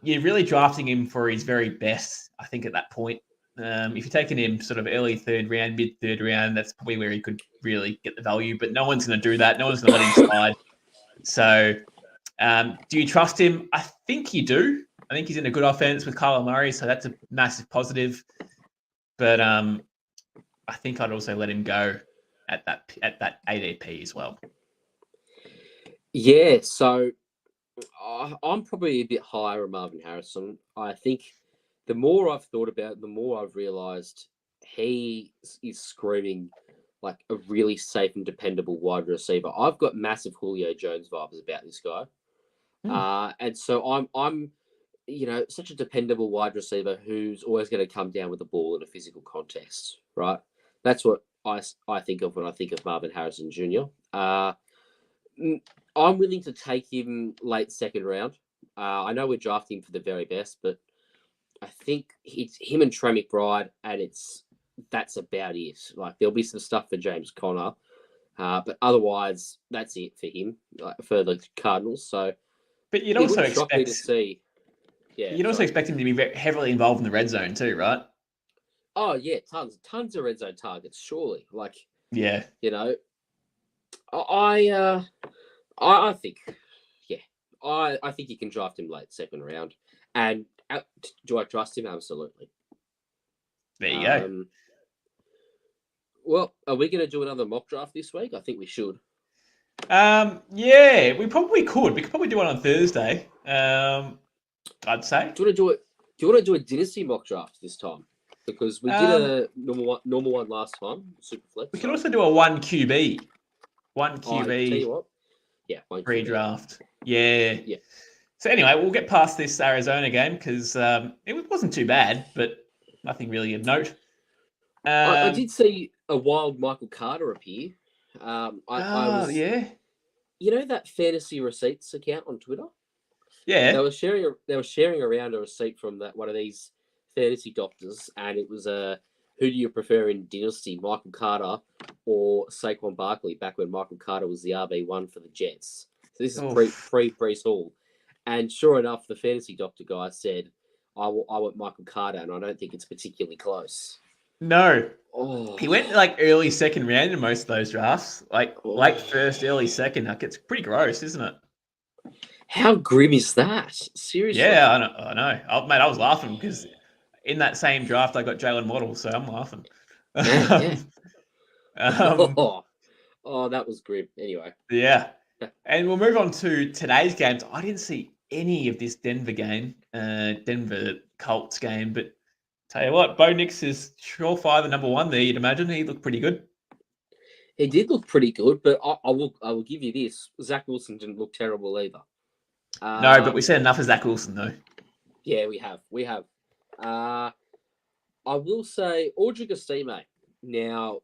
you're really drafting him for his very best, I think, at that point. If you're taking him sort of early third round, mid third round, that's probably where he could really get the value. But no one's going to do that. No one's going to let him slide. So do you trust him? I think you do. I think he's in a good offense with Kyler Murray, so that's a massive positive. But I think I'd also let him go at that ADP as well. Yeah, so I'm probably a bit higher on Marvin Harrison. I think the more I've thought about it, the more I've realised he is screaming like a really safe and dependable wide receiver. I've got massive Julio Jones vibes about this guy. And so I'm such a dependable wide receiver who's always going to come down with the ball in a physical context, right? That's what I think of when I think of Marvin Harrison Jr. I'm willing to take him late second round. I know we're drafting him for the very best, but I think it's him and Trey McBride, and that's about it. Like, there'll be some stuff for James Conner, but otherwise that's it for him, for the Cardinals. So, but you'd also expect to see. Yeah, you'd also expect him to be heavily involved in the red zone too, right? Oh yeah, tons of red zone targets. Surely, like, yeah, I think, yeah, I think you can draft him late second round. And do I trust him? Absolutely. There you go. Well, are we going to do another mock draft this week? I think we should. Yeah, we probably could. We could probably do one on Thursday. I'd say. Do you want to do a dynasty mock draft this time? Because we did a normal one last time, Superflex. We could also do a one QB. One QB. Tell you what. Yeah, pre-draft. Yeah. So anyway, we'll get past this Arizona game because it wasn't too bad, but nothing really of note. I did see a wild Michael Carter appear. Yeah. You know that Fantasy Receipts account on Twitter? Yeah. They were sharing around a receipt from one of these fantasy doctors, and it was who do you prefer in Dynasty, Michael Carter or Saquon Barkley, back when Michael Carter was the RB1 for the Jets. So this is pre-Breece Hall. And sure enough, the fantasy doctor guy said, I want Michael Carter, and I don't think it's particularly close. No. He went like early second round in most of those drafts. Like late first, early second. Like, it's pretty gross, isn't it? How grim is that? Seriously? Yeah, I know. Mate, I was laughing because in that same draft, I got Jaylen Waddle, so I'm laughing. Yeah. That was grim. Anyway. Yeah. And we'll move on to today's games. I didn't see any of this Denver game, Denver Colts game, but tell you what, Bo Nix is surefire the number one there, you'd imagine. He looked pretty good. He did look pretty good, but I will give you this. Zach Wilson didn't look terrible either. No, but we said enough of Zach Wilson, though. Yeah, we have. I will say Audric Estime. Now,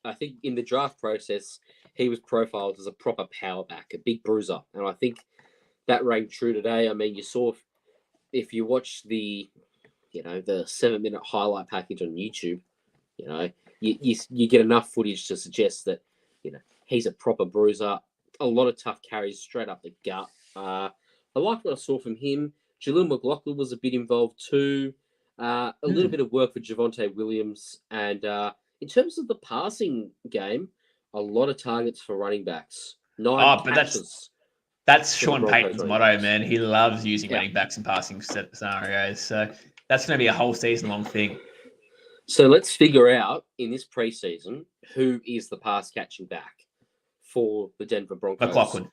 I think in the draft process, he was profiled as a proper power back, a big bruiser. And I think that rang true today. I mean, you saw, if you watch the 7-minute highlight package on YouTube, you get enough footage to suggest that, he's a proper bruiser. A lot of tough carries straight up the gut. I like what I saw from him. Jaleel McLaughlin was a bit involved too. A little bit of work for Javonte Williams. And in terms of the passing game, a lot of targets for running backs. 9 catches. That's Sean Payton's motto, man. He loves using running backs in passing scenarios. So that's going to be a whole season-long thing. So let's figure out in this preseason who is the pass-catching back for the Denver Broncos. McLaughlin.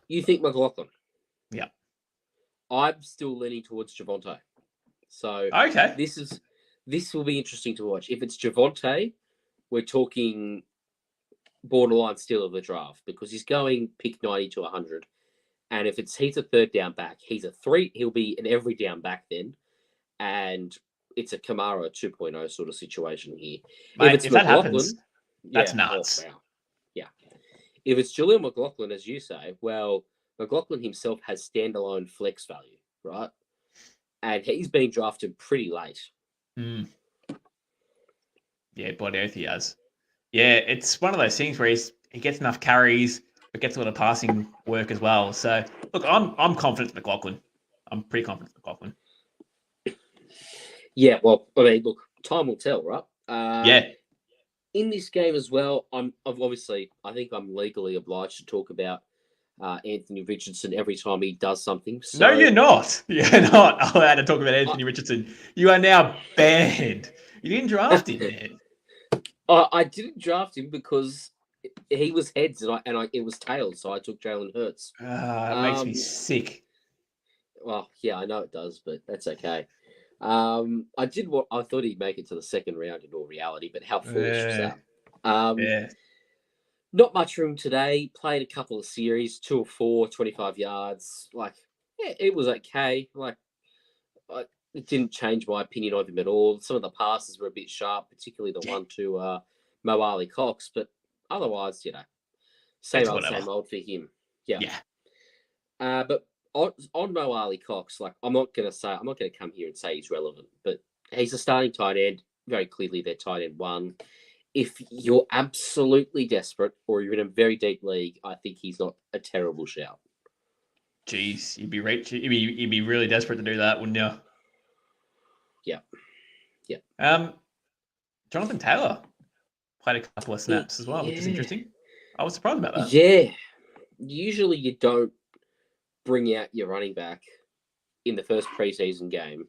You think McLaughlin? Yeah. I'm still leaning towards Javonte. So okay, this will be interesting to watch. If it's Javonte, we're talking borderline steal of the draft because he's going pick 90 to 100. And if he's a third down back, he'll be an every down back then. And it's a Kamara 2.0 sort of situation here. Mate, if that happens, that's nuts. Oh, wow. Yeah. If it's Julian McLaughlin, as you say, well, McLaughlin himself has standalone flex value, right? And he's been drafted pretty late. Yeah, bloody oath he has. Yeah, it's one of those things where he gets enough carries, but gets a lot of passing work as well. So, look, I'm confident McLaughlin. I'm pretty confident McLaughlin. Yeah, well, I mean, look, time will tell, right? Yeah. In this game as well, I think I'm legally obliged to talk about Anthony Richardson every time he does something. So, No, you're not. You're not allowed to talk about Anthony Richardson. You are now banned. You didn't draft him, man. I didn't draft him because he was heads and it was tails, so I took Jalen Hurts. It makes me sick. Well, yeah, I know it does, but that's okay. I thought he'd make it to the second round in all reality, but how foolish was that? Not much for him today. Played a couple of series, 2 of 4, 25 yards. It was okay. It didn't change my opinion of him at all. Some of the passes were a bit sharp, particularly the one to Mo Ali Cox, but otherwise, same old for him. Yeah. But on Mo Ali Cox, I'm not going to come here and say he's relevant, but he's a starting tight end. Very clearly, their tight end 1. If you're absolutely desperate or you're in a very deep league, I think he's not a terrible shout. Jeez, you'd be really desperate to do that, wouldn't you? Yeah. Jonathan Taylor played a couple of snaps as well, which is interesting. I was surprised about that. Yeah. Usually you don't bring out your running back in the first preseason game.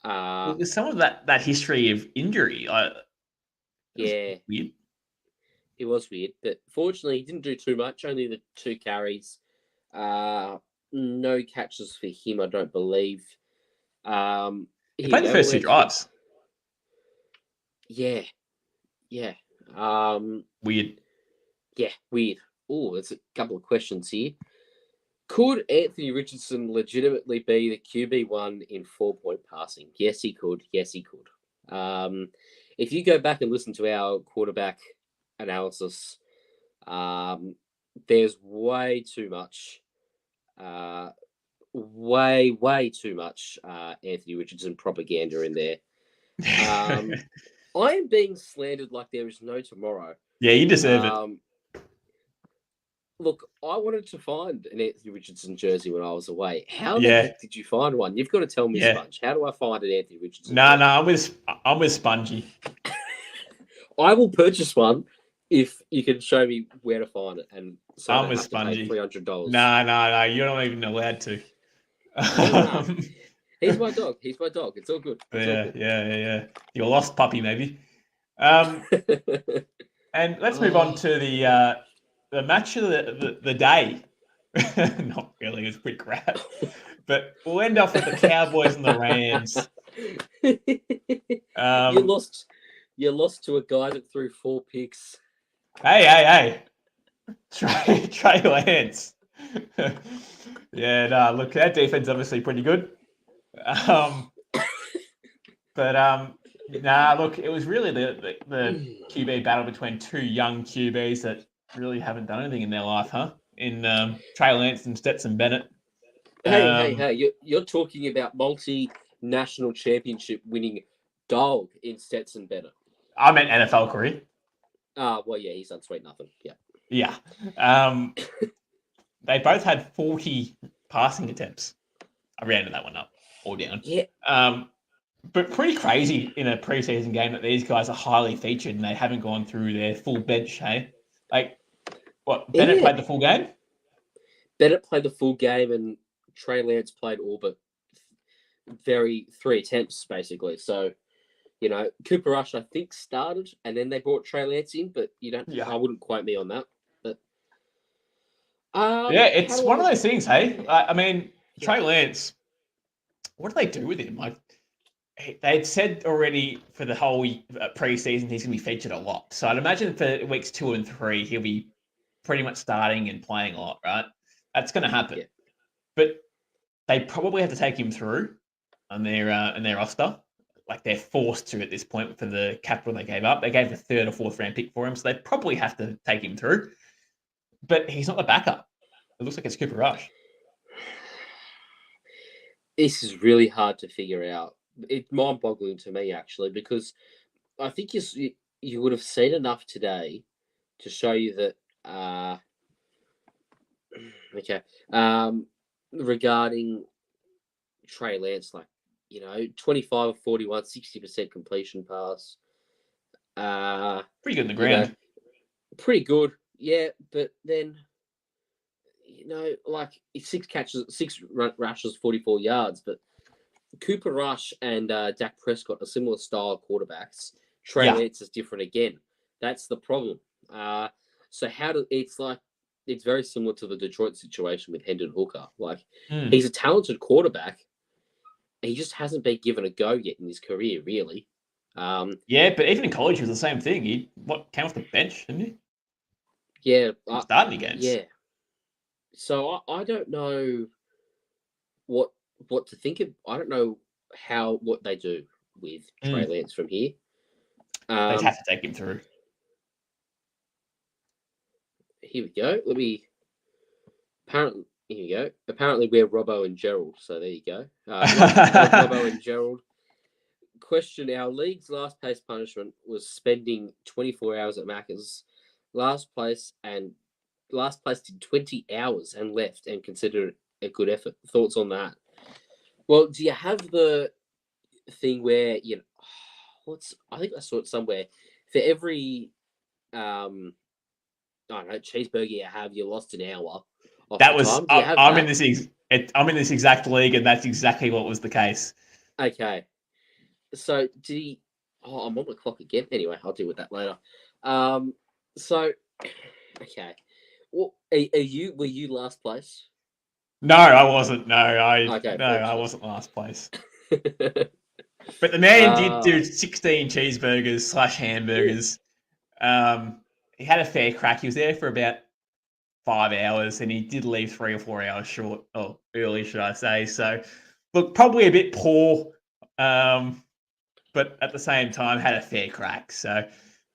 There's some of that history of injury. Weird. It was weird, but fortunately he didn't do too much. Only the 2 carries. No catches for him, I don't believe. He played the first 2 drives. Yeah. Weird. Yeah, weird. Oh, there's a couple of questions here. Could Anthony Richardson legitimately be the QB1 in 4-point passing? Yes, he could. If you go back and listen to our quarterback analysis, there's way too much Anthony Richardson propaganda in there. I am being slandered like there is no tomorrow. Yeah, you deserve it. Look, I wanted to find an Anthony Richardson jersey when I was away. How the heck did you find one? You've got to tell me, Sponge. How do I find an Anthony Richardson? No, I'm with Spongy. I will purchase one if you can show me where to find it. And so I'm with Spongy. $300. No, you're not even allowed to. He's my dog. It's all good. Yeah. Your lost puppy, maybe. And let's move on to the match of the day. Not really, it was pretty crap. But we'll end off with the Cowboys and the Rams. You lost to a guy that threw 4 picks. Hey. Trey Lance. Look, that defense obviously pretty good. Look, it was really the QB battle between 2 young QBs that really haven't done anything in their life, huh? In Trey Lance and Stetson Bennett. Hey, you're talking about multi-national championship winning dog in Stetson Bennett. I meant NFL career. Well, yeah, he's done sweet nothing. Yeah. They both had 40 passing attempts. I rounded that one up or down. Yeah. But pretty crazy in a preseason game that these guys are highly featured and they haven't gone through their full bench, hey? Bennett played the full game? Bennett played the full game and Trey Lance played all but 3 attempts, basically. So, Cooper Rush, I think, started and then they brought Trey Lance in, but I wouldn't quote me on that. But it's one of those things, hey? Trey Lance, what do they do with him? They'd said already for the whole preseason he's going to be featured a lot. So I'd imagine for weeks 2 and 3 he'll be pretty much starting and playing a lot, right? That's going to happen. Yeah. But they probably have to take him through on their roster. They're forced to at this point for the capital they gave up. They gave a 3rd or 4th round pick for him, so they probably have to take him through. but he's not the backup. It looks like it's Cooper Rush. This is really hard to figure out. It's mind-boggling to me, actually, because I think you would have seen enough today to show you that. Regarding Trey Lance, 25 of 41, 60% completion pass. Pretty good in the ground. Pretty good, yeah. But then, it's 6 rushes, 44 yards. But Cooper Rush and Dak Prescott are similar style quarterbacks. Trey Lance is different again. That's the problem. It's very similar to the Detroit situation with Hendon Hooker. He's a talented quarterback. He just hasn't been given a go yet in his career, really. But even in college, it was the same thing. He came off the bench, didn't he? Yeah. Starting games. Yeah. So I don't know what to think of. I don't know what they do with Trey Lance from here. They just have to take him through. Here we go. Here we go. Apparently, we're Robbo and Gerald. So there you go. Robbo and Gerald. Question: our league's last place punishment was spending 24 hours at Macca's. Last place did 20 hours and left and considered it a good effort. Thoughts on that? Well, do you have the thing where I think I saw it somewhere. For every I don't know, cheeseburger you have, you lost an hour. I'm in this exact league, and that's exactly what was the case. Okay. So did he? Oh, I'm on the clock again. Anyway, I'll deal with that later. Okay. Well, were you last place? No, I wasn't. I wasn't last place. But the man did do 16 cheeseburgers / hamburgers. He had a fair crack. He was there for about 5 hours, and he did leave 3 or 4 hours short, or early, should I say. So, look, probably a bit poor, but at the same time, had a fair crack. So,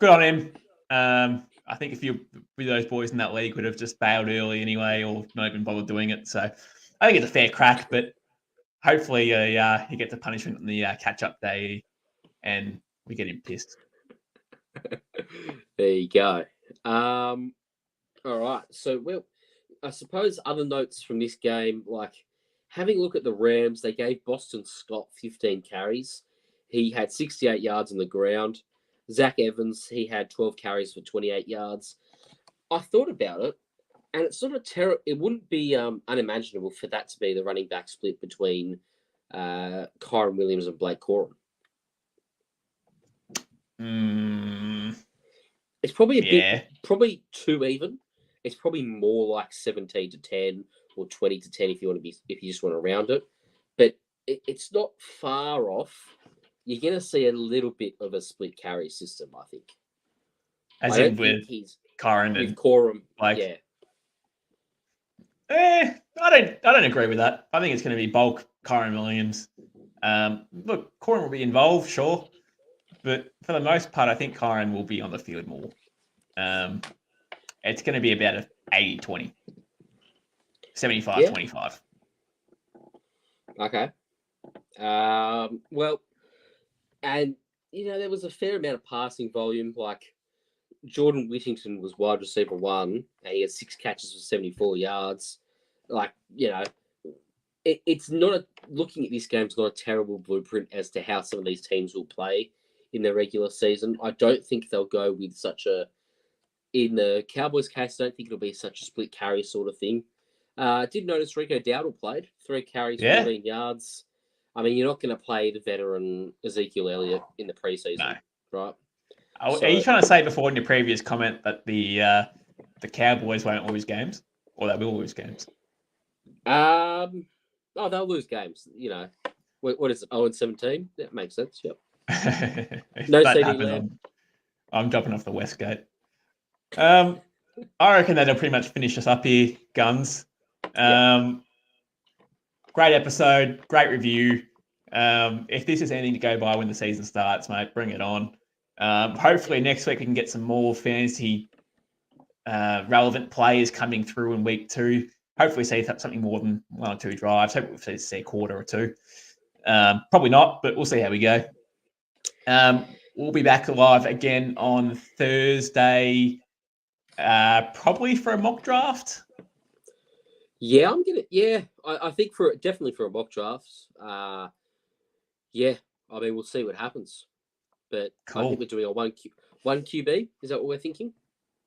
good on him. I think if you with those boys in that league, would have just bailed early anyway, or not even bothered doing it. So, I think it's a fair crack, but hopefully he gets a punishment on the catch-up day, and we get him pissed. There you go. All right. So, I suppose other notes from this game, having a look at the Rams, they gave Boston Scott 15 carries. He had 68 yards on the ground. Zach Evans, he had 12 carries for 28 yards. I thought about it, and it's not it wouldn't be unimaginable for that to be the running back split between Kyron Williams and Blake Corum. It's probably probably too even. It's probably more like 17-10 or 20-10 if you just want to round it. But it's not far off. You're going to see a little bit of a split carry system, I think. As in with Kyron and Corum, yeah. I don't agree with that. I think it's going to be bulk Kyron Williams. Look, Corum will be involved, sure. But for the most part, I think Kyron will be on the field more. It's going to be about an 80-20. 75-25. Okay. And, there was a fair amount of passing volume. Jordan Whittington was wide receiver 1, and he had 6 catches for 74 yards. It's not looking at this game, it's not a terrible blueprint as to how some of these teams will play in the regular season. I don't think they'll go with in the Cowboys case, I don't think it'll be such a split carry sort of thing. I did notice Rico Dowdle played 3 carries, 14 yards. I mean, you're not going to play the veteran Ezekiel Elliott in the preseason, right? Are you trying to say before in your previous comment that the Cowboys won't lose games, or they will lose games? They'll lose games. What is it? 0-17? That makes sense. Yep. No CD Lamb. I'm jumping off the West Gate. I reckon that'll pretty much finish us up here, Guns. Great episode, great review. If this is anything to go by when the season starts, mate, bring it on. Hopefully next week we can get some more fantasy relevant players coming through in week 2. Hopefully see something more than 1 or 2 drives. Hopefully we'll see a quarter or 2. Probably not, but we'll see how we go. We'll be back live again on Thursday, probably for a mock draft. Yeah, I think definitely for a mock draft. Yeah, I mean, we'll see what happens. But Cool. I think we're doing a one QB. Is that what we're thinking?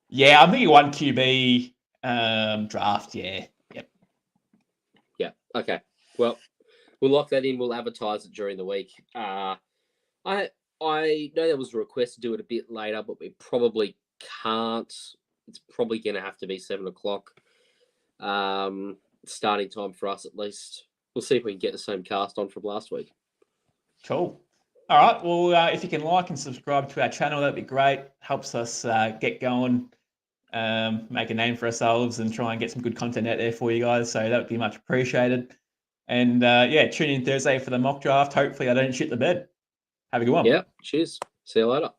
Yeah, I'm thinking 1 QB draft. Yeah. Yep. Yeah. Okay. Well, we'll lock that in. We'll advertise it during the week. I know there was a request to do it a bit later, but we probably can't. It's probably going to have to be 7 o'clock. Starting time for us at least. We'll see if we can get the same cast on from last week. Cool. All right. Well, if you can like and subscribe to our channel, that'd be great. Helps us get going, make a name for ourselves, and try and get some good content out there for you guys. So that would be much appreciated. And tune in Thursday for the mock draft. Hopefully, I don't shit the bed. Have a good one. Yeah. Cheers. See you later.